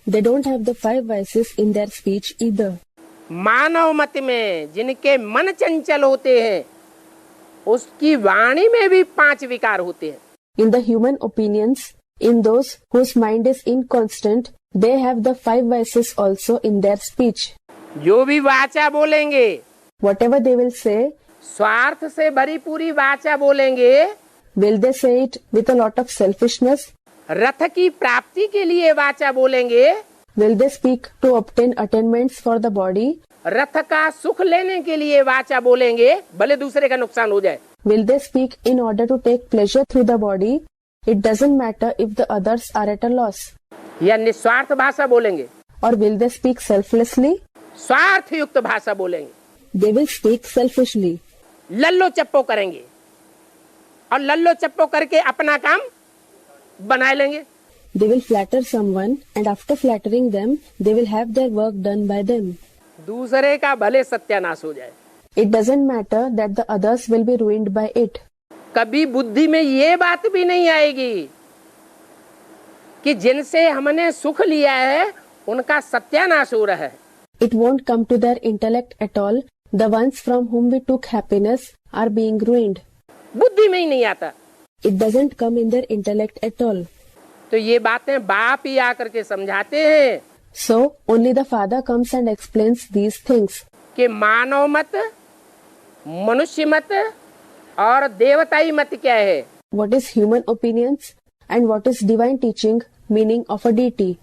They don't have the 5 vices in their speech either. मानव मत में जिनके मन चंचल होते हैं उसकी वाणी में भी 5 विकार होते हैं। In the human opinions, in those whose mind is inconstant, they have the 5 vices also in their speech. जो भी वाचा बोलेंगे, Whatever they will say, स्वार्थ से भरी पूरी वाचा बोलेंगे, will they say it with a lot of selfishness? रथ की प्राप्ति के लिए वाचा बोलेंगे, Will they speak to obtain attainments for the body? रथ का सुख लेने के लिए वाचा बोलेंगे, भले दूसरे का नुकसान हो जाए। Will they speak in order to take pleasure through the body? It doesn't matter if the others are at a loss. या निस्वार्थ भाषा बोलेंगे, Or will they speak selflessly? स्वार्थ युक्त भाषा बोलेंगे, They will speak selfishly. लल्लो चप्पो करेंगे और लल्लो चप्पो करके अपना काम बना लेंगे। They will flatter someone, and after flattering them, they will have their work done by them. दूसरे का भले सत्यानाश हो जाए। It doesn't matter that the others will be ruined by it. कभी बुद्धि में ये बात भी नहीं आएगी कि जिनसे हमने सुख लिया है उनका सत्यानाश हो रहा है। It won't come to their intellect at all. The ones from whom we took happiness are being ruined. बुद्धि में ही नहीं आता। It doesn't come in their intellect at all. तो ये बातें बाप ही आकर के समझाते हैं। So only the Father comes and explains these things. कि मानव मत, मनुष्य मत और देवताई मत क्या है। What is human opinions and what is divine teaching, meaning of a deity.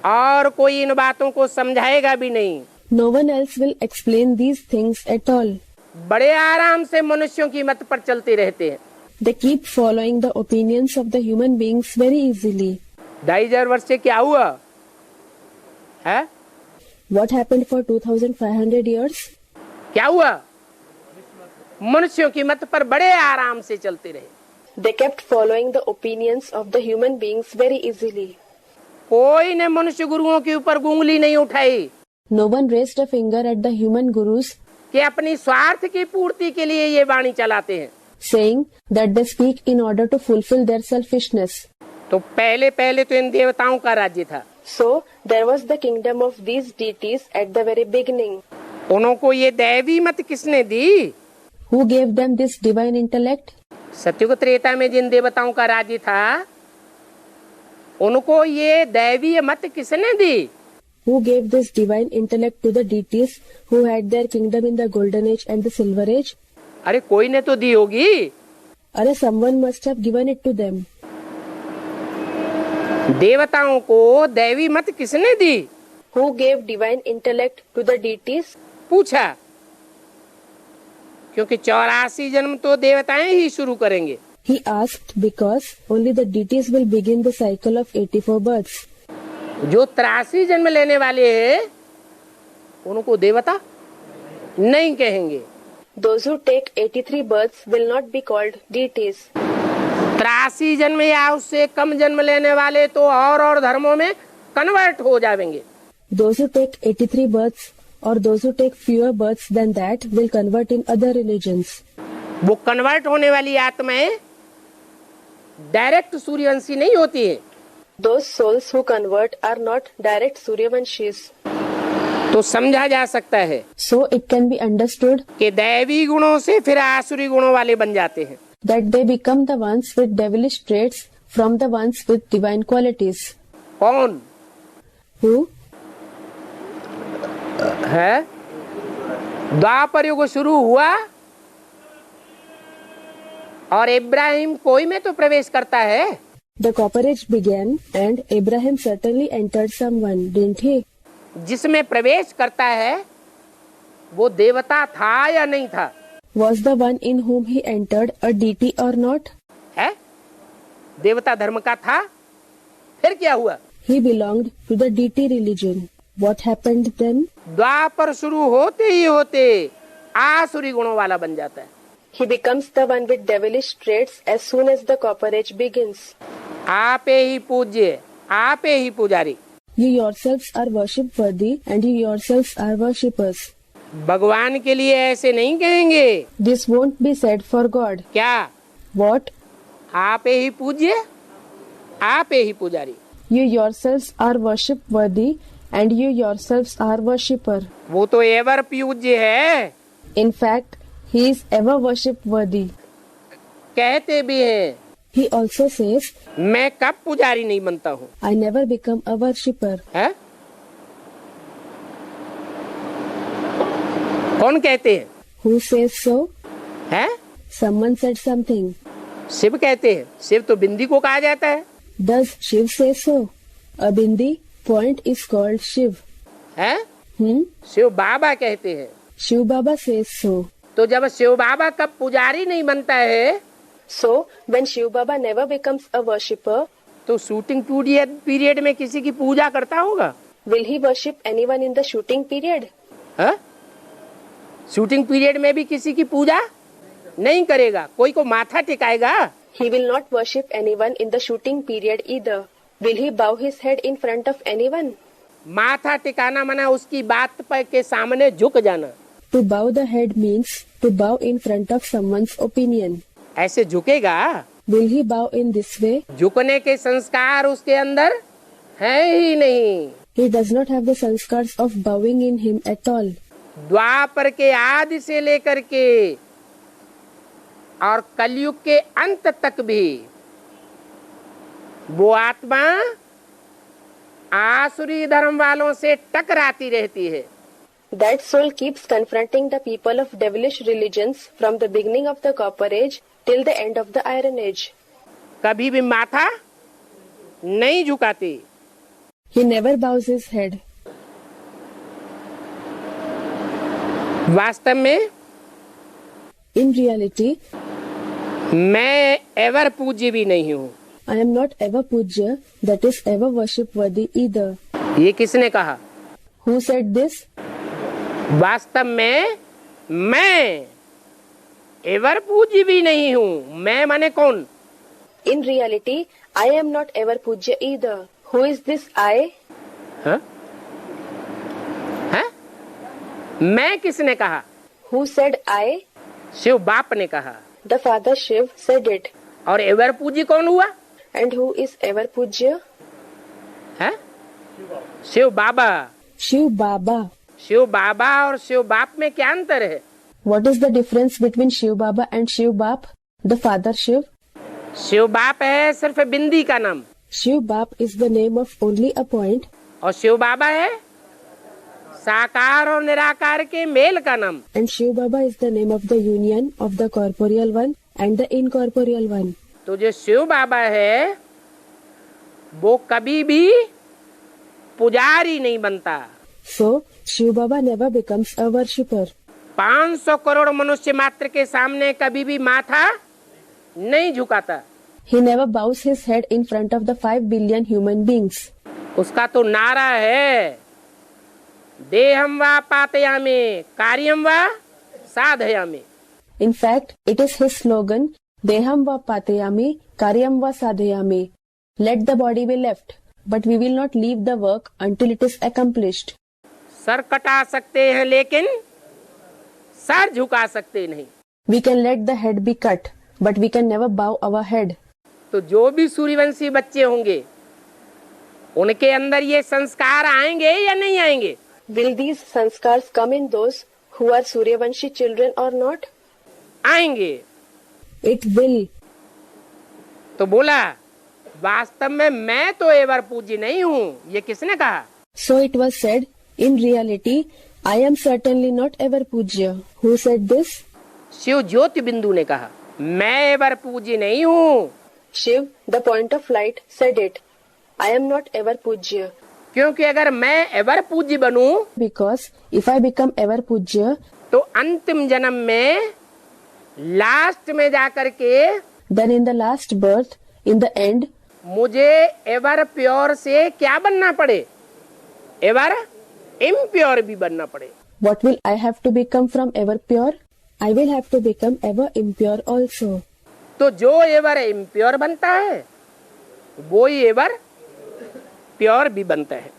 और कोई इन बातों को समझाएगा भी नहीं। No one else will explain these things at all. बड़े आराम से मनुष्यों की मत पर चलते रहते हैं। They keep following the opinions of the human beings very easily. 2500 वर्ष से क्या हुआ है? What happened for 2500 years? क्या हुआ? मनुष्यों की मत पर बड़े आराम से चलते रहे। They kept following the opinions of the human beings very easily. कोई ने मनुष्य गुरुओं के ऊपर उंगली नहीं उठाई No one raised a finger at the human gurus, कि अपनी स्वार्थ की पूर्ति के लिए ये वाणी चलाते हैं। saying that they speak in order to fulfill their selfishness. तो पहले तो इन देवताओं का राज्य था। So there was the kingdom of these deities at the very beginning. उनको ये दैवी मत किसने दी? Who gave them this divine intellect? सत्युग त्रेता में जिन देवताओं का राज्य था उनको ये दैवीय मत किसने दी? Who gave this divine intellect to the deities who had their kingdom in the golden age and the silver age? अरे कोई ने तो दी होगी। अरे someone must have given it to them. देवताओं को दैवी मत किसने दी? Who gave divine intellect to the deities? पूछा, क्योंकि 84 जन्म तो देवताएं ही शुरू करेंगे। He asked because only the deities will begin the cycle of 84 births. जो 83 जन्म लेने वाले हैं उनको देवता नहीं कहेंगे। Those who take 83 births will not be called deities. 83 जन्म या उससे कम जन्म लेने वाले तो और धर्मों में कन्वर्ट हो जाएंगे। Those who take 83 births or those who take fewer births than that will convert in other religions. वो कन्वर्ट होने वाली आत्माएं डायरेक्ट सूर्यवंशी नहीं होती है। Those souls who convert are not direct Suryavanshis. तो समझा जा सकता है So it can be understood कि दैवी गुणों से फिर आसुरी गुणों वाले बन जाते हैं। that they become the ones with devilish traits from the ones with divine qualities. कौन Who? है? द्वापर युग शुरू हुआ और इब्राहिम कोई में तो प्रवेश करता है। The copper age began and Abraham certainly entered someone, didn't he? जिसमें प्रवेश करता है वो देवता था या नहीं था? Was the one in whom he entered a deity or not? है? देवता धर्म का था। फिर क्या हुआ? He belonged to the deity religion. What happened then? द्वापर शुरू होते ही होते आसुरी गुणों वाला बन जाता है। He becomes the one with devilish traits as soon as the copper age begins. आपे ही पूज्य, आपे ही पुजारी। You yourselves are worship worthy and you yourselves are worshippers. भगवान के लिए ऐसे नहीं कहेंगे। This won't be said for God. क्या? What? आपे ही पूज्य, आपे ही पुजारी। You yourselves are worship worthy and you yourselves are worshipper. वो तो एवर पूज्य है। In fact, he is ever worship worthy. कहते भी हैं He also says, मैं कब पुजारी नहीं बनता हूँ। I never become a worshipper. है? कौन कहते हैं? Who says so? है? Someone said something. शिव कहते हैं। शिव तो बिंदी को कहा जाता है। Does Shiv say so? A bindi point is called Shiv. है? Hmm? शिव बाबा कहते हैं। Shiv Baba says so. तो जब शिव बाबा का पुजारी नहीं बनता है So, when Shiv Baba never becomes a worshipper, तो शूटिंग पीरियड में किसी की पूजा करता होगा? will he worship anyone in the shooting period? है? शूटिंग पीरियड में भी किसी की पूजा नहीं करेगा। कोई को माथा टिकाएगा? He will not worship anyone in the shooting period either. Will he bow his head in front of anyone? माथा टिकाना माना उसकी बात पर के सामने झुक जाना। To bow the head means to bow in front of someone's opinion. ऐसे झुकेगा? Will he bow in this way? झुकने के संस्कार उसके अंदर है ही नहीं। He does not have the sanskars of bowing in him at all. द्वापर के आदि से लेकर के और कलयुग के अंत तक भी वो आत्मा आसुरी धर्म वालों से टकराती रहती है। That soul keeps confronting the people of devilish religions from the beginning of the Copper Age till the end of the Iron Age. कभी भी माथा नहीं झुकाती। He never bows his head. वास्तव में In reality, मैं एवर पूज्य भी नहीं हूँ। I am not ever pujya, that is ever worship worthy either. ये किसने कहा? Who said this? वास्तव में मैं एवर पूज्य भी नहीं हूँ। मैं माने कौन? In reality, I am not ever pujya either. Who is this I? हाँ? हाँ? मैं किसने कहा? Who said I? शिव बाप ने कहा। The Father Shiv said it. और एवर पूज्य कौन हुआ? And who is ever pujya? है? शिव बाबा। Shiv Baba. शिव बाबा और शिव बाप में क्या अंतर है? What is the difference between Shiv Baba and Shiv Bap? The Father Shiv? Shiv बाप है सिर्फ बिंदी का नाम, Shiv Bap is the name of only a point, और शिव बाबा है साकार और निराकार के मेल का नाम। and Shiv Baba is the name of the union of the corporeal one and the incorporeal one. तो जो शिव बाबा है वो कभी भी पुजारी नहीं बनता। So, Shiv Baba never becomes a worshipper. 500 crore मनुष्य मात्र के सामने कभी भी माथा नहीं झुकाता। He never bows his head in front of the 5 billion human beings. उसका तो नारा है देहम वा पातयामि कार्यम वा साधयामि। In fact, it is his slogan, Deham va patayami, karyam va sadhayami. Let the body be left, but we will not leave the work until it is accomplished. Sir कटा सकते हैं लेकिन सर झुका सकते नहीं। We can let the head be cut, but we can never bow our head. तो जो भी सूर्यवंशी बच्चे होंगे उनके अंदर ये संस्कार आएंगे या नहीं आएंगे? Will these sanskars come in those who are Suryavanshi children or not? आएंगे। It will. तो बोला वास्तव में मैं तो एवर पूज्य नहीं हूँ। ये किसने कहा? So it was said, in reality, I am certainly not ever pujya. Who said this? Shiv ज्योति बिंदु ने कहा मैं एवर पूज्य नहीं हूँ। Shiv, the point of light, said it. I am not ever pujya. क्योंकि अगर मैं एवर पूज्य बनूं Because if I become ever pujya, तो अंतिम जन्म में लास्ट में जाकर के then in the last birth, in the end, मुझे एवर प्योर से क्या बनना पड़े? एवर इम्प्योर भी बनना पड़े। what will I have to become from ever pure? I will have to become ever impure also. तो जो एवर इम्प्योर बनता है वो ही एवर प्योर भी बनता है।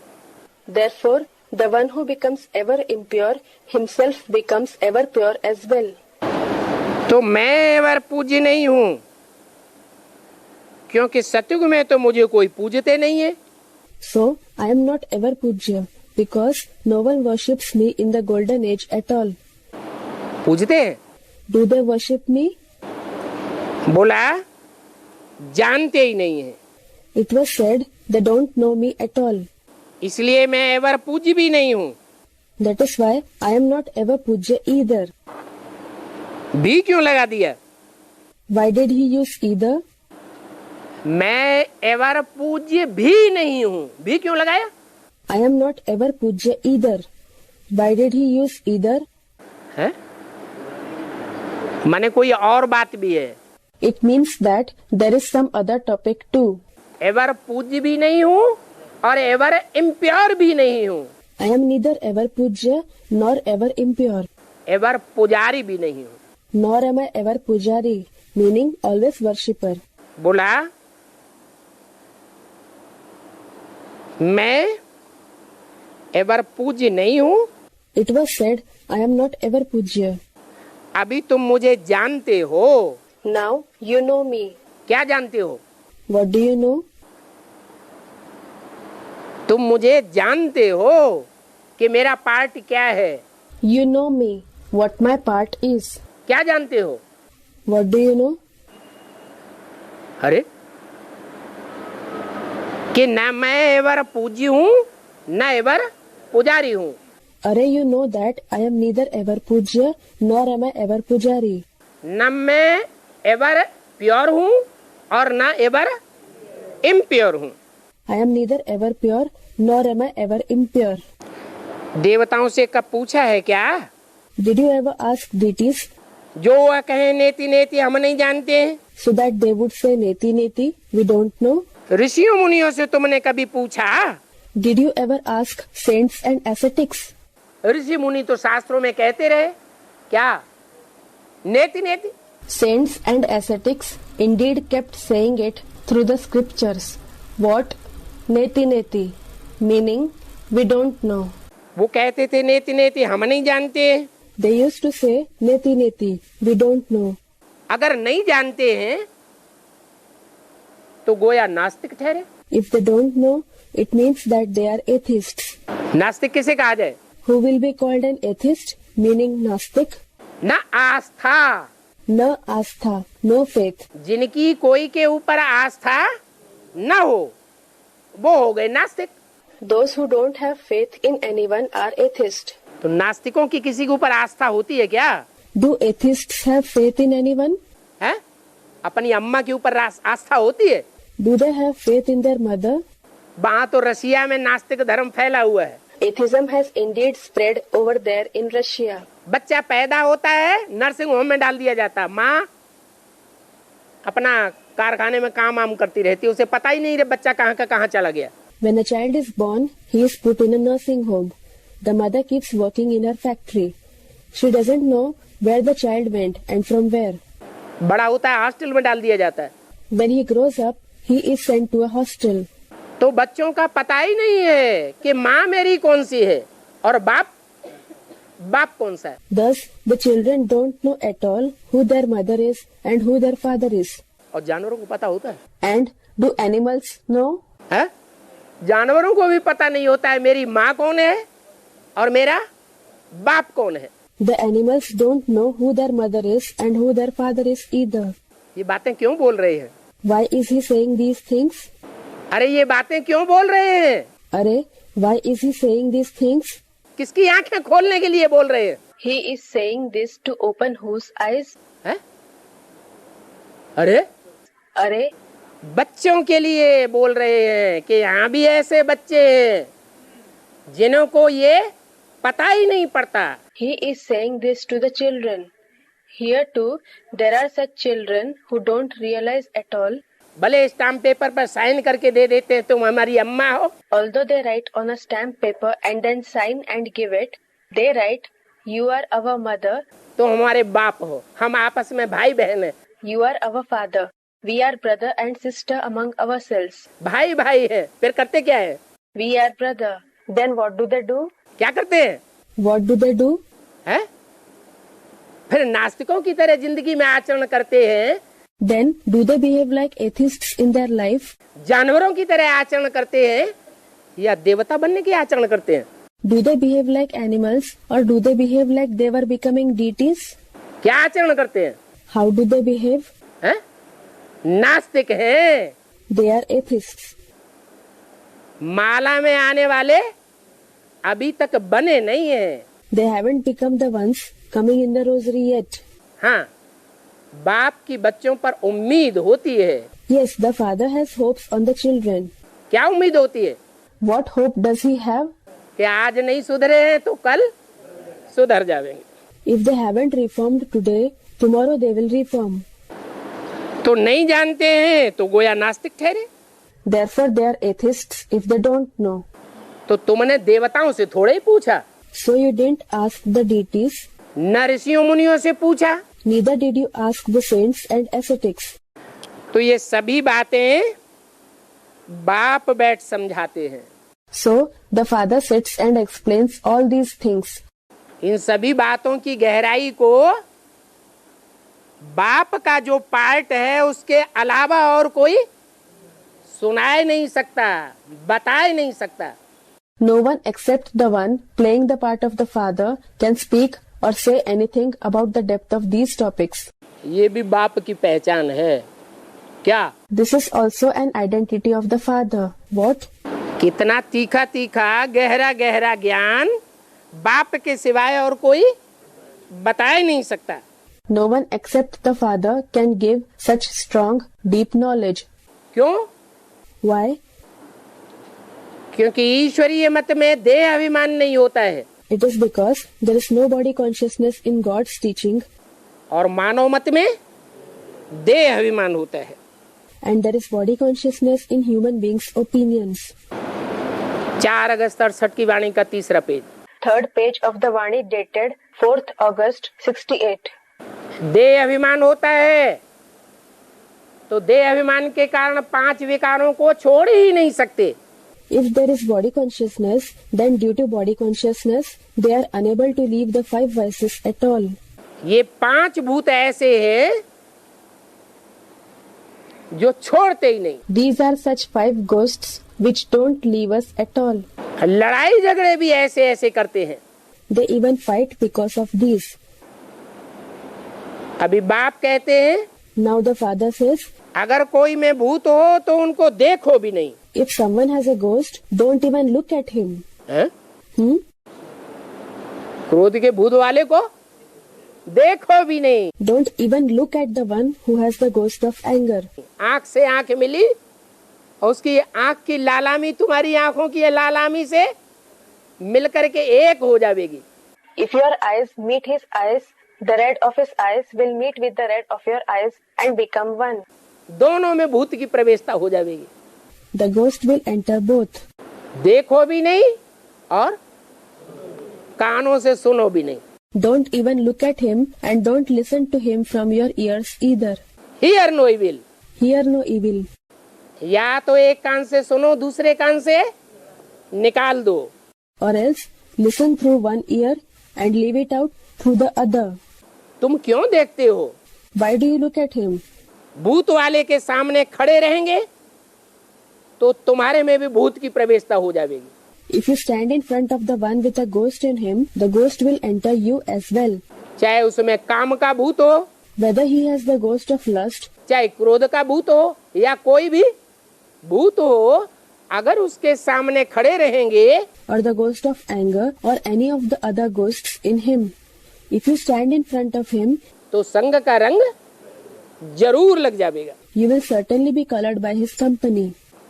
Therefore, the one who becomes ever impure himself becomes ever pure as well. तो मैं एवर पूज्य नहीं हूँ क्योंकि सतयुग में तो मुझे कोई पूजते नहीं है। So, I am not ever pujya because no one worships me in the golden age at all. पूजते हैं? Do they worship me? बोला जानते ही नहीं है, It was said they don't know me at all. इसलिए मैं एवर पूज्य भी नहीं हूँ। That is why I am not ever pujya either. भी क्यों लगा दिया? Why did he use either? मैं एवर पूज्य भी नहीं हूँ, भी क्यों लगाया? I am not ever pujya either. Why did he use either? है? माने कोई और बात भी है। It means that there is some other topic too. Ever पूज्य भी नहीं हूँ और एवर इम्प्योर भी नहीं हूँ। I am neither ever pujya nor ever impure. Ever पुजारी भी नहीं हूँ। Nor am I ever pujari, meaning always worshipper. बोला मैं एवर पूज्य नहीं हूँ। It was said, I am not ever pujya. अभी तुम मुझे जानते हो। Now you know me. क्या जानते हो? What do you know? तुम मुझे जानते हो कि मेरा पार्ट क्या है। You know me. What my part is. क्या जानते हो? What do you know? अरे कि न मैं एवर पूज्य हूँ न एवर पुजारी हूँ। Arey, you know that I am neither ever Pujya nor am I ever Pujari. न मैं एवर प्योर हूँ और न एवर इम्प्योर हूँ। I am neither ever pure nor am I ever impure. देवताओं से कब पूछा है क्या? Did you ever ask deities जो वह कहे नेति नेति हम नहीं जानते हैं। so that they would say neti neti, we don't know? ऋषियों मुनियों से तुमने कभी पूछा? Did you ever ask saints and ascetics? ऋषि मुनि तो शास्त्रों में कहते रहे क्या? नेति नेति। Saints and ascetics indeed kept saying it through the scriptures. What? Neti neti, meaning we don't know. वो कहते थे नेति नेति हम नहीं जानते। They used to say neti neti, we don't know. अगर नहीं जानते हैं तो गोया नास्तिक ठहरे। If they don't know, it means that they are atheists. नास्तिक किसे कहा जाए? Who will be called an atheist, meaning Gnostic? न आस्था, No astha, no faith. जिनकी कोई के ऊपर आस्था न हो वो हो गए नास्तिक। Those who don't have faith in anyone are atheists. तो नास्तिकों की किसी के ऊपर आस्था होती है क्या? Do atheists have faith in anyone? है? अपनी अम्मा के ऊपर आस्था होती है? Do they have faith in their mother? वहाँ तो रशिया में नास्तिक धर्म फैला हुआ है। Atheism has indeed spread over there in Russia. बच्चा पैदा होता है नर्सिंग होम में डाल दिया जाता है। माँ अपना कारखाने में काम आम करती रहती है, उसे पता ही नहीं रहे बच्चा कहाँ का कहाँ चला गया। When a child is born, he is put in a nursing home. The mother keeps working in her factory. She doesn't know where the child went and from where. बड़ा होता है हॉस्टल में डाल दिया जाता है। When he grows up, he is sent to a hostel. तो बच्चों का पता ही नहीं है कि माँ मेरी कौन सी है और बाप कौन सा है। Thus, the children don't know at all who their mother is and who their father is. और जानवरों को पता होता है? And do animals know? है? जानवरों को भी पता नहीं होता है मेरी माँ कौन है और मेरा बाप कौन है। The animals don't know who their mother is and who their father is either. ये बातें क्यों बोल रहे हैं? Why is he saying these things? अरे ये बातें क्यों बोल रहे हैं? Arey, why is he saying these things? किसकी आंखें खोलने के लिए बोल रहे हैं? He is saying this to open whose eyes? है? अरे Arey, बच्चों के लिए बोल रहे हैं कि यहाँ भी ऐसे बच्चे हैं जिन्हों को ये पता ही नहीं पड़ता। he is saying this to the children. Here too, there are such children who don't realize at all. भले स्टाम्प पेपर पर साइन करके दे देते हैं तुम हमारी अम्मा हो। Although they write on a stamp paper and then sign and give it, they write, "You are our mother." तो हमारे बाप हो, हम आपस में भाई बहन हैं। You are our father. We are brother and sister among ourselves. भाई भाई है, फिर करते क्या है? We are brother. Then what do they do? क्या करते हैं? What do they do? है? फिर नास्तिकों की तरह जिंदगी में आचरण करते हैं। Then do they behave like atheists in their life? जानवरों की तरह आचरण करते हैं या देवता बनने की आचरण करते हैं? Do they behave like animals or do they behave like they were becoming deities? क्या आचरण करते हैं? How do they behave? हैं? नास्तिक हैं। They are atheists. माला में आने वाले अभी तक बने नहीं हैं। They haven't become the ones coming in the rosary yet. हाँ, बाप की बच्चों पर उम्मीद होती है। Yes, the father has hopes on the children. क्या उम्मीद होती है? What hope does he have? कि आज नहीं सुधरे हैं तो कल सुधर जाएंगे। If they haven't reformed today, tomorrow they will reform. तो नहीं जानते हैं तो गोया नास्तिक ठहरे। Therefore, they are atheists if they don't know. तो तुमने देवताओं से थोड़े ही पूछा, So you didn't ask the deities, न ऋषियों मुनियों से पूछा। neither did you ask the saints and ascetics. तो ये सभी बातें बाप बैठ समझाते हैं। So the father sits and explains all these things. इन सभी बातों की गहराई को बाप का जो पार्ट है उसके अलावा और कोई सुनाए नहीं सकता, बताए नहीं सकता। No one except the one playing the part of the father can speak or say anything about the depth of these topics. ये भी बाप की पहचान है। क्या? This is also an identity of the Father. What? कितना तीखा तीखा गहरा गहरा ज्ञान बाप के सिवाय और कोई बता ही नहीं सकता। No one except the Father can give such strong, deep knowledge. क्यों? Why? क्योंकि ईश्वरीय मत में देह अभिमान नहीं होता है, It is because there is no body consciousness in God's teaching, और मानव मत में देह अभिमान होता है। and there is body consciousness in human beings' opinions. 4 अगस्त 68 की वाणी का तीसरा page. Third page of the Vani dated 4th August 68. देह अभिमान होता है तो देह अभिमान के कारण 5 विकारों को छोड़ ही नहीं सकते। If there is body consciousness, then due to body consciousness, they are unable to leave the 5 vices at all. ये 5 भूत ऐसे हैं जो छोड़ते ही नहीं। These are such 5 ghosts which don't leave us at all. लड़ाई झगड़े भी ऐसे ऐसे करते हैं। They even fight because of these. अभी बाप कहते हैं Now the Father says, अगर कोई में भूत हो तो उनको देखो भी नहीं। if someone has a ghost, don't even look at him. हैं? Hmm? क्रोध के भूत वाले को देखो भी नहीं। Don't even look at the one who has the ghost of anger. आंख से आंख मिली और उसकी आंख की लालामी तुम्हारी आंखों की लालामी से मिलकर के एक हो जाएगी। If your eyes meet his eyes, the red of his eyes will meet with the red of your eyes and become one. दोनों में भूत की प्रवेशता हो जाएगी। The ghost will enter both. देखो भी नहीं और कानों से सुनो भी नहीं। Don't even look at him and don't listen to him from your ears either. Hear no evil. Hear no evil. या तो एक कान से सुनो, दूसरे कान से निकाल दो। Or else listen through one ear and leave it out through the other. तुम क्यों देखते हो? Why do you look at him? भूत वाले के सामने खड़े रहेंगे तो तुम्हारे में भी भूत की प्रवेशता हो जाएगी। If you stand in front of the one with a ghost in him, the ghost will enter you as well. चाहे उसमें काम का भूत हो, Whether he has the ghost of lust, चाहे क्रोध का भूत हो, या कोई भी भूत हो, अगर उसके सामने खड़े रहेंगे or the ghost of anger, or any of the other ghosts in him, if you stand in front of him, तो संग का रंग जरूर लग जाएगा। you will certainly be colored by his company.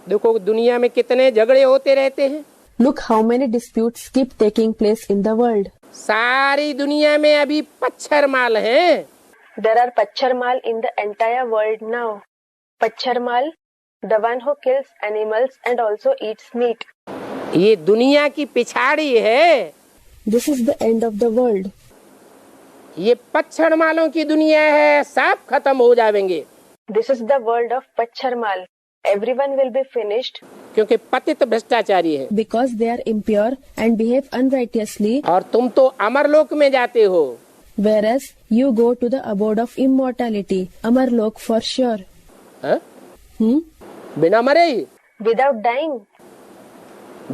देखो दुनिया में कितने झगड़े होते रहते हैं। Look how many disputes keep taking place in the world. सारी दुनिया में अभी पच्छर माल है। There are Pacharmal in the entire world now. Pacharmal, the one who kills animals and also eats meat. ये दुनिया की पिछाड़ी है। This is the end of the world. ये पच्छर मालों की दुनिया है, सब खत्म हो जाएंगे। This is the world of Pacharmal. Everyone will be finished क्योंकि पतित भ्रष्टाचारी है। because they are impure and behave unrighteously, और तुम तो अमरलोक में जाते हो। whereas you go to the abode of immortality, Amarlok for sure. हाँ? Hmm? बिना मरे ही Without dying,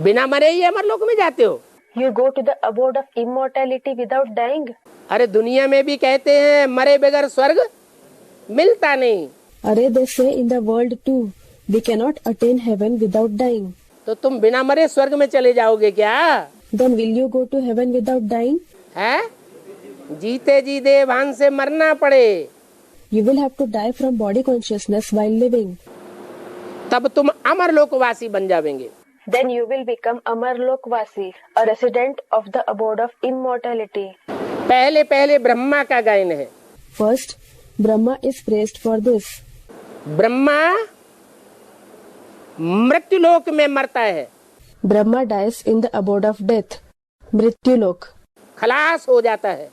बिना मरे ही अमरलोक में जाते हो। you go to the abode of immortality without dying. अरे दुनिया में भी कहते हैं मरे बगैर स्वर्ग मिलता नहीं। Arey, they say in the world too, we cannot attain heaven without dying. तो तुम बिना मरे स्वर्ग में चले जाओगे क्या? Then will you go to heaven without dying? है? जीते जी देवान से मरना पड़े You will have to die from body consciousness while living. तब तुम अमरलोकवासी बन जाओगे। Then you will become Amarlokvasi, a resident of the abode of immortality. पहले पहले ब्रह्मा का गायन है। First, Brahma is praised for this. Brahma मृत्युलोक में मरता है, Brahma dies in the abode of death, Mrityulok. खलास हो जाता है।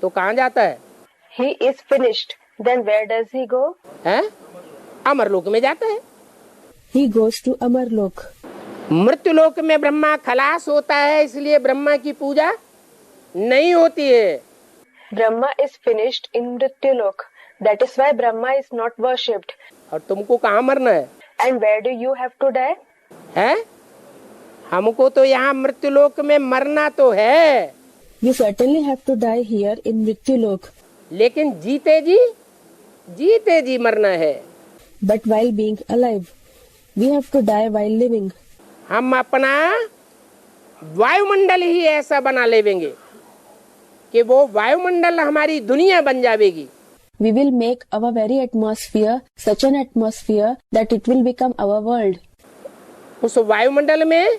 तो कहाँ जाता है? He is finished. Then where does he go? हैं? अमरलोक में जाता है। He goes to Amarlok. मृत्युलोक में ब्रह्मा खलास होता है, इसलिए ब्रह्मा की पूजा नहीं होती है। Brahma is finished in Mrityulok. That is why Brahma is not worshipped. और तुमको कहाँ मरना है? And where do you have to die? है? हमको तो यहाँ मृत्युलोक में मरना तो है, You certainly have to die here in Mrityulok. लेकिन जीते जी जीते जी मरना है। But while being alive, we have to die while living. हम अपना वायुमंडल ही ऐसा बना लेवेंगे कि वो वायुमंडल हमारी दुनिया बन जाएगी। We will make our very atmosphere such an atmosphere that it will become our world. उस वायुमंडल में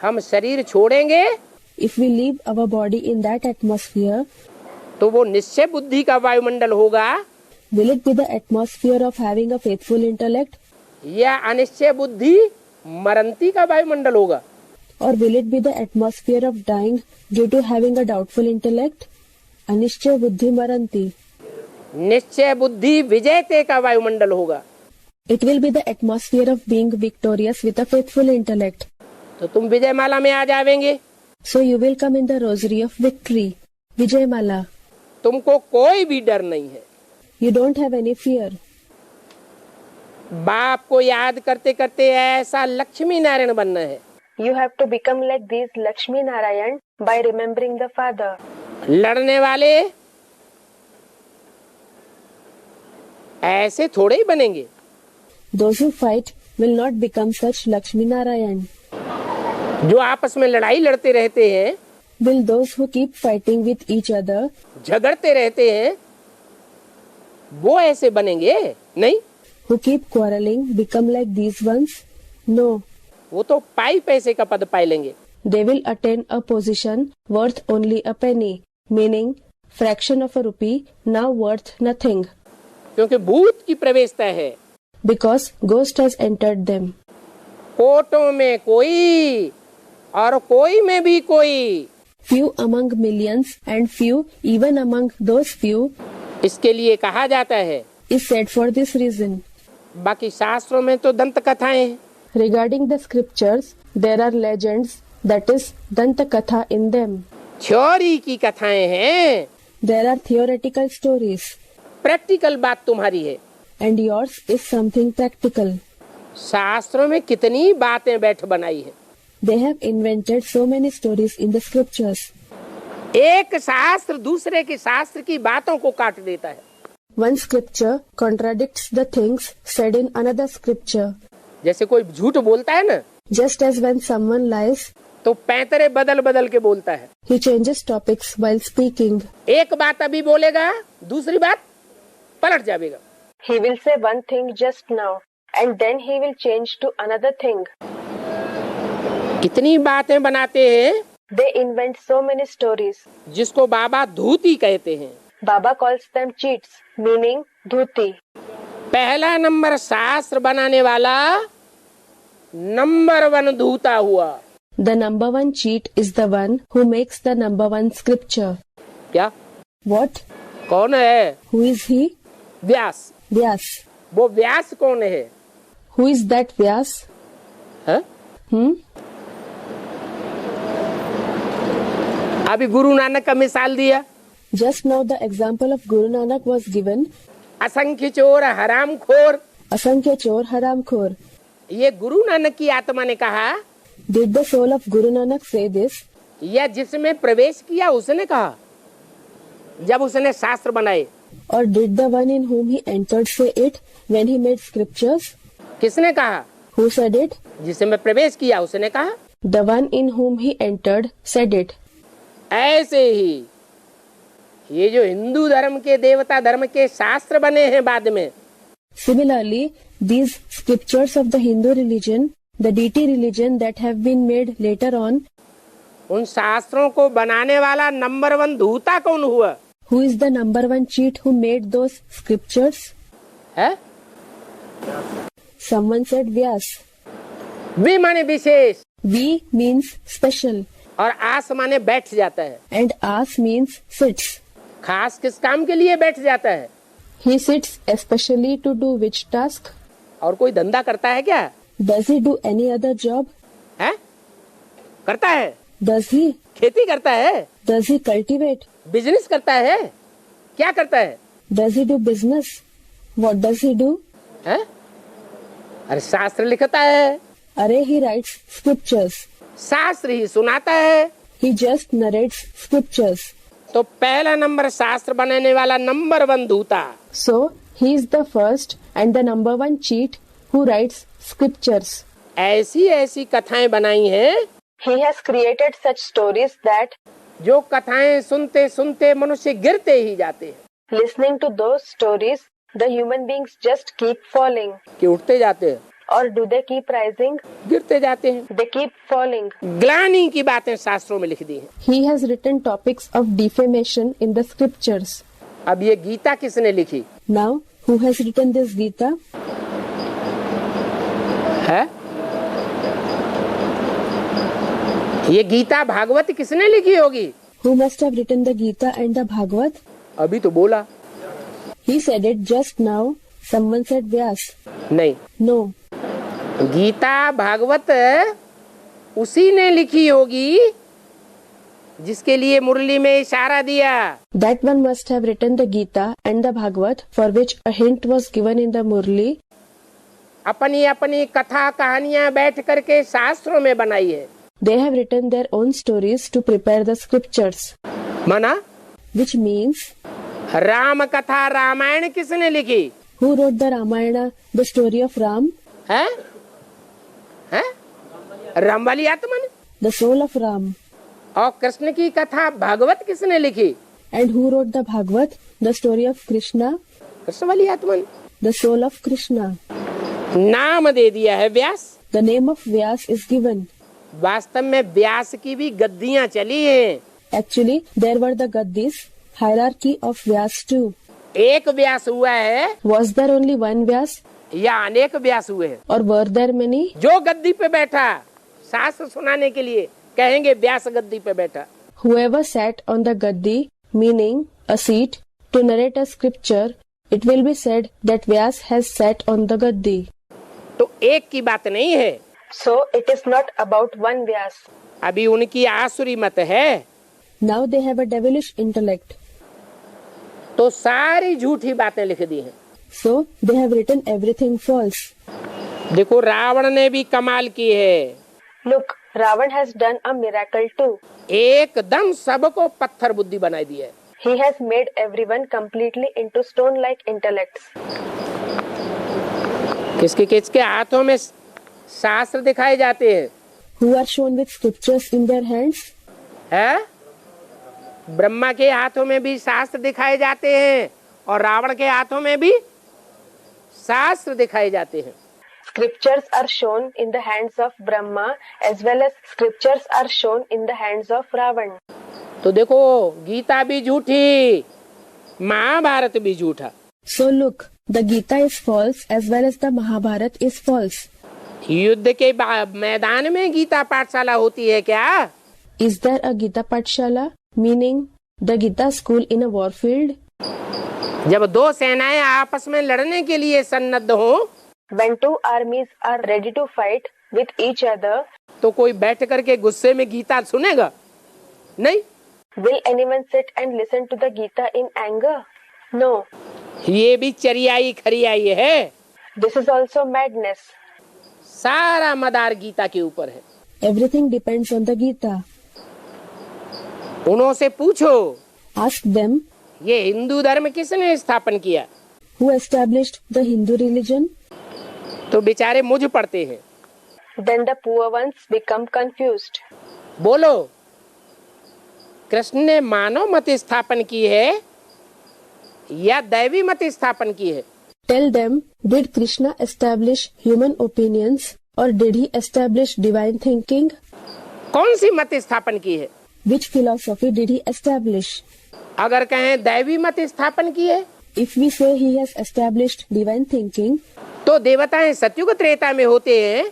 हम शरीर छोड़ेंगे If we leave our body in that atmosphere, तो वो निश्चय बुद्धि का वायुमंडल होगा will it be the atmosphere of having a faithful intellect, या अनिश्चय बुद्धि मरंती का वायुमंडल होगा? or will it be the atmosphere of dying due to having a doubtful intellect? Anishchaya buddhi maranti. निश्चय बुद्धि विजयते का वायुमंडल होगा। It will be the atmosphere of being victorious with a faithful intellect. तो तुम विजयमाला में आ जावेंगे। So you will come in the rosary of victory, Vijayamala. तुमको कोई भी डर नहीं है। You don't have any fear. बाप को याद करते करते ऐसा लक्ष्मी नारायण बनना है। You have to become like these Lakshmi Narayan by remembering the father. लड़ने वाले ऐसे थोड़े ही बनेंगे। Those who fight will not become such Lakshmi Narayan. जो आपस में लड़ाई लड़ते रहते हैं, Will those who keep fighting with each other, झगड़ते रहते हैं, वो ऐसे बनेंगे नहीं। who keep quarreling, become like these ones? No. वो तो पाई पैसे का पद पाई लेंगे। They will attain a position worth only a penny, meaning fraction of a rupee, now worth nothing. क्योंकि भूत की प्रवेशता है। Because ghost has entered them. कोटों में कोई और कोई में भी कोई, Few among millions and few even among those few इसके लिए कहा जाता है। is said for this reason. बाकी शास्त्रों में तो दंत कथाएं हैं। Regarding the scriptures, there are legends, that is Danta Katha in them. Theory की कथाएं हैं। There are theoretical stories, practical बात तुम्हारी है। and yours is something practical. शास्त्रों में कितनी बातें बैठ बनाई है। They have invented so many stories in the scriptures. एक शास्त्र दूसरे के शास्त्र की बातों को काट देता है। One scripture contradicts the things said in another scripture. जैसे कोई झूठ बोलता है ना, Just as when someone lies, तो पैंतरे बदल बदल के बोलता है। he changes topics while speaking. एक बात अभी बोलेगा, दूसरी बात पलट जाएगा। He will say one thing just now, and then he will change to another thing. कितनी बातें बनाते हैं, They invent so many stories. जिसको बाबा धूती कहते हैं। Baba calls them cheats, meaning dhuti. पहला नंबर शास्त्र बनाने वाला नंबर 1 धूता हुआ। The number one cheat is the one who makes the number one scripture. क्या? What? कौन है? Who is he? Vyas. Vyas. वो व्यास कौन है? Who is that Vyas? है? अभी गुरु नानक का मिसाल दिया। Just now the example of Guru Nanak was given. असंख्य चोर हरामखोर, Asankhya Chor Haramkhor. ये गुरु नानक की आत्मा ने कहा, Did the soul of Guru Nanak say this? या जिसमें प्रवेश किया उसने कहा, जब उसने शास्त्र बनाए। Or did the one in whom he entered say it when he made scriptures? किसने कहा? Who said it? जिसमें प्रवेश किया उसने कहा। The one in whom he entered said it. ऐसे ही ये जो हिंदू धर्म के देवता धर्म के शास्त्र बने हैं बाद में, Similarly, these scriptures of the Hindu religion, the deity religion that have been made later on, उन शास्त्रों को बनाने वाला नंबर 1 धूता कौन हुआ? who is the number one cheat who made those scriptures? है? Someone said Vyas. वी माने विशेष V means special और आस माने बैठ जाता है। and As means sits. खास किस काम के लिए बैठ जाता है? He sits especially to do which task? और कोई धंधा करता है क्या? Does he do any other job? है? करता है। Does he? खेती करता है, Does he cultivate? बिजनेस करता है, क्या करता है? Does he do business? What does he do? है? अरे शास्त्र लिखता है, Array, he writes scriptures. शास्त्र ही सुनाता है। He just narrates scriptures. तो पहला नंबर शास्त्र बनाने वाला number 1 धूता। So, He is the first and the number one cheat who writes scriptures. ऐसी ऐसी कथाएं बनाई हैं He has created such stories that जो कथाएं सुनते सुनते मनुष्य गिरते ही जाते हैं। listening to those stories, the human beings just keep falling. कि उठते जाते हैं, Or do they keep rising? गिरते जाते हैं। They keep falling. ग्लानि की बातें शास्त्रों में लिख दी हैं। He has written topics of defamation in the scriptures. अब ये गीता किसने लिखी Now, who has written this Gita? है? ये गीता भागवत किसने लिखी होगी? Who must have written the Gita and the Bhagavad? अभी तो बोला He said it just now. Someone said Vyas. नहीं। No. गीता भागवत उसी ने लिखी होगी जिसके लिए मुरली में इशारा दिया। That one must have written the Gita and the Bhagavad for which a hint was given in the Murli. अपनी अपनी कथा कहानियां बैठ करके शास्त्रों में बनाई है। They have written their own stories to prepare the scriptures. माना Which means, राम कथा रामायण किसने लिखी who wrote the Ramayana, the story of Ram? है? है? राम वाली आत्मा ने। The soul of Ram. और कृष्ण की कथा भागवत किसने लिखी? And who wrote the Bhagavad, the story of Krishna? Krishna वाली आत्मा ने। The soul of Krishna. नाम दे दिया है व्यास। The name of Vyas is given. वास्तव में व्यास की भी गद्दियां चली हैं। Actually, there were the Gaddis, hierarchy of Vyas too. एक व्यास हुआ है Was there only one Vyas या अनेक व्यास हुए हैं? or were there many? जो गद्दी पे बैठा शास्त्र सुनाने के लिए कहेंगे व्यास गद्दी पे बैठा। Whoever sat on the Gaddi, meaning a seat, to narrate a scripture, it will be said that Vyas has sat on the Gaddi. तो एक की बात नहीं है। So it is not about one Vyas. अभी उनकी आसुरी मत है Now they have a devilish intellect. तो सारी झूठी बातें लिख दी हैं। So they have written everything false. देखो रावण ने भी कमाल की है। Look, Ravan has done a miracle too. एकदम सबको पत्थर बुद्धि बनाई दी है। He has made everyone completely into stone-like intellects. किसके हाथों में शास्त्र दिखाए जाते हैं? Who are shown with scriptures in their hands? है? ब्रह्मा के हाथों में भी शास्त्र दिखाए जाते हैं और रावण के हाथों में भी शास्त्र दिखाए जाते हैं। Scriptures are shown in the hands of Brahma as well as scriptures are shown in the hands of Ravan. तो देखो गीता भी झूठी, महाभारत भी झूठा। So look, the Gita is false as well as the Mahabharata is false. युद्ध के मैदान में गीता पाठशाला होती है क्या? Is there a Gita Pathshala, meaning the Gita school in a warfield? जब दो सेनाएं आपस में लड़ने के लिए सन्नद्ध हो, When two armies are ready to fight with each other, तो कोई बैठ करके गुस्से में गीता सुनेगा? नहीं। will anyone sit and listen to the Gita in anger? No. ये भी चरियाई खरियाई है। This is also madness. सारा मदार गीता के ऊपर है। Everything depends on the Gita. उन्होंने पूछो Ask them, ये हिंदू धर्म किसने स्थापन किया? who established the Hindu religion? तो बेचारे मुझ पड़ते हैं। Then the poor ones become confused. बोलो कृष्ण ने मानव मत स्थापन की है या दैवी मत स्थापन की है? Tell them, did Krishna establish human opinions or did he establish divine thinking? कौन सी मत स्थापन की है? Which philosophy did he establish? अगर कहें दैवी मत स्थापन की है If we say he has established divine thinking, तो देवताएं सतयुग त्रेता में होते हैं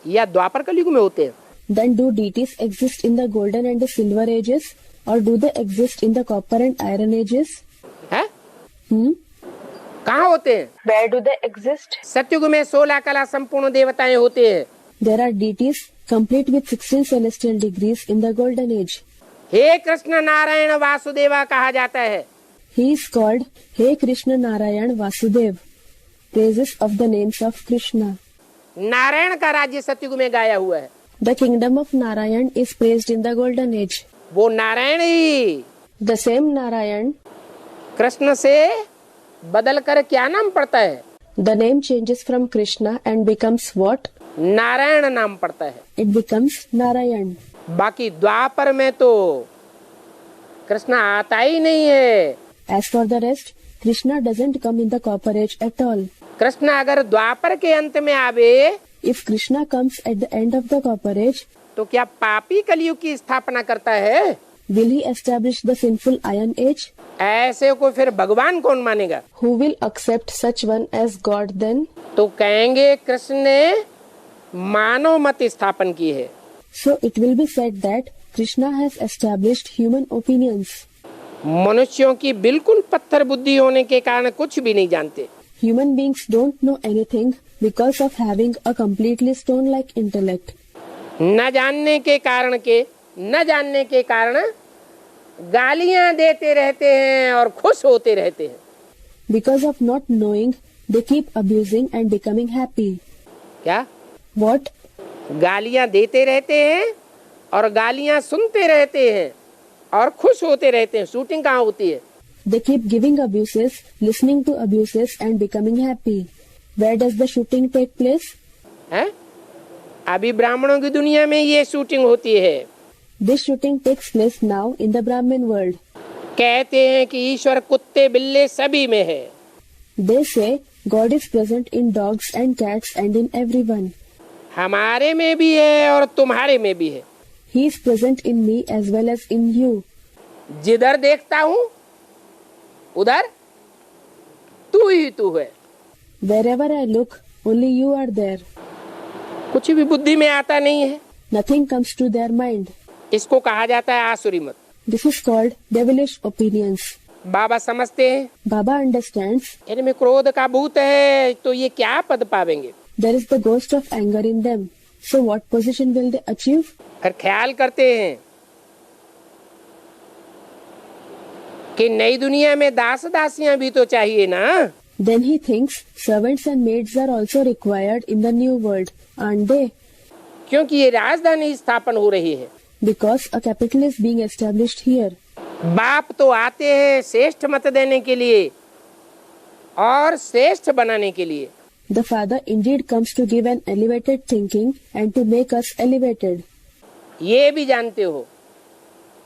या द्वापर कलयुग में होते हैं? then do deities exist in the golden and the silver ages or do they exist in the copper and iron ages? है? Hmm? कहाँ होते हैं? Where do they exist? सतयुग में 16 कला संपूर्ण देवताएं होते हैं। There are deities complete with 16 celestial degrees in the golden age. हे कृष्ण नारायण वासुदेवा कहा जाता है। He is called Hey Krishna Narayan Vasudev. Praises of the names of Krishna. Narayan का राज्य सतयुग में गाया हुआ है। The kingdom of Narayan is praised in the golden age. वो नारायण ही The same Narayan कृष्ण से बदल कर क्या नाम पड़ता है? The name changes from Krishna and becomes what? Narayan नाम पड़ता है। It becomes Narayan. बाकी द्वापर में तो कृष्ण आता ही नहीं है। As for the rest, Krishna doesn't come in the copper age at all. Krishna अगर द्वापर के अंत में आवे If Krishna comes at the end of the copper age, तो क्या पापी कलयुग की स्थापना करता है? will he establish the sinful iron age? ऐसे को फिर भगवान कौन मानेगा? Who will accept such one as God then? तो कहेंगे कृष्ण ने मानव मत स्थापन की है। So it will be said that Krishna has established human opinions. मनुष्यों की बिल्कुल पत्थर बुद्धि होने के कारण कुछ भी नहीं जानते। Human beings don't know anything because of having a completely stone-like intellect. न जानने के कारण गालियां देते रहते हैं और खुश होते रहते हैं। Because of not knowing, they keep abusing and becoming happy. क्या? What? गालियां देते रहते हैं और गालियां सुनते रहते हैं और खुश होते रहते हैं। शूटिंग कहाँ होती है? They keep giving abuses, listening to abuses and becoming happy. Where does the shooting take place? है? अभी ब्राह्मणों की दुनिया में ये शूटिंग होती है। This shooting takes place now in the Brahmin world. कहते हैं कि ईश्वर कुत्ते बिल्ले सभी में है। They say God is present in dogs and cats and in everyone. हमारे में भी है और तुम्हारे में भी है। He is present in me as well as in you. जिधर देखता हूँ उधर तू ही तू है। Wherever I look, only you are there. कुछ भी बुद्धि में आता नहीं है। Nothing comes to their mind. इसको कहा जाता है आसुरी मत। This is called devilish opinions. बाबा समझते हैं Baba understands इनमें क्रोध का भूत है तो ये क्या पद पावेंगे। there is the ghost of anger in them. So what position will they achieve? फिर ख्याल करते हैं कि नई दुनिया में दास दासियां भी तो चाहिए ना। Then he thinks servants and maids are also required in the new world, aren't they? क्योंकि ये राजधानी स्थापन हो रही है। Because a capital is being established here. बाप तो आते हैं श्रेष्ठ मत देने के लिए और श्रेष्ठ बनाने के लिए। The father indeed comes to give an elevated thinking and to make us elevated. ये भी जानते हो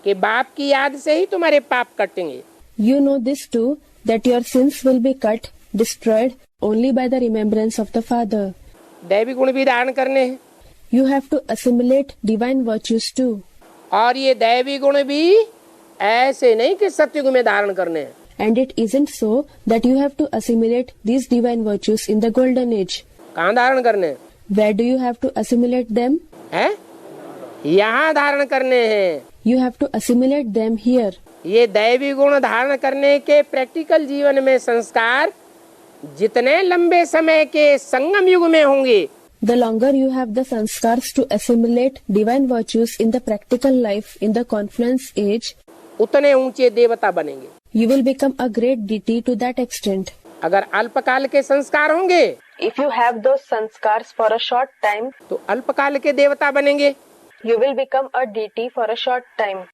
कि बाप की याद से ही तुम्हारे पाप कटेंगे। You know this too, that your sins will be cut, destroyed only by the remembrance of the father. दैवी गुण भी धारण करने हैं You have to assimilate divine virtues too. और ये दैवी गुण भी ऐसे नहीं कि सत्युग में धारण करने हैं। And it isn't so that you have to assimilate these divine virtues in the golden age. कहाँ धारण करने हैं? Where do you have to assimilate them? हैं? यहाँ धारण करने हैं। You have to assimilate them here. ये दैवी गुण धारण करने के प्रैक्टिकल जीवन में संस्कार जितने लंबे समय के संगम युग में होंगे, The longer you have the sanskars to assimilate divine virtues in the practical life in the confluence age, उतने ऊंचे देवता बनेंगे। you will become a great deity to that extent. अगर अल्पकाल के संस्कार होंगे If you have those sanskars for a short time, तो अल्पकाल के देवता बनेंगे। you will become a deity for a short time.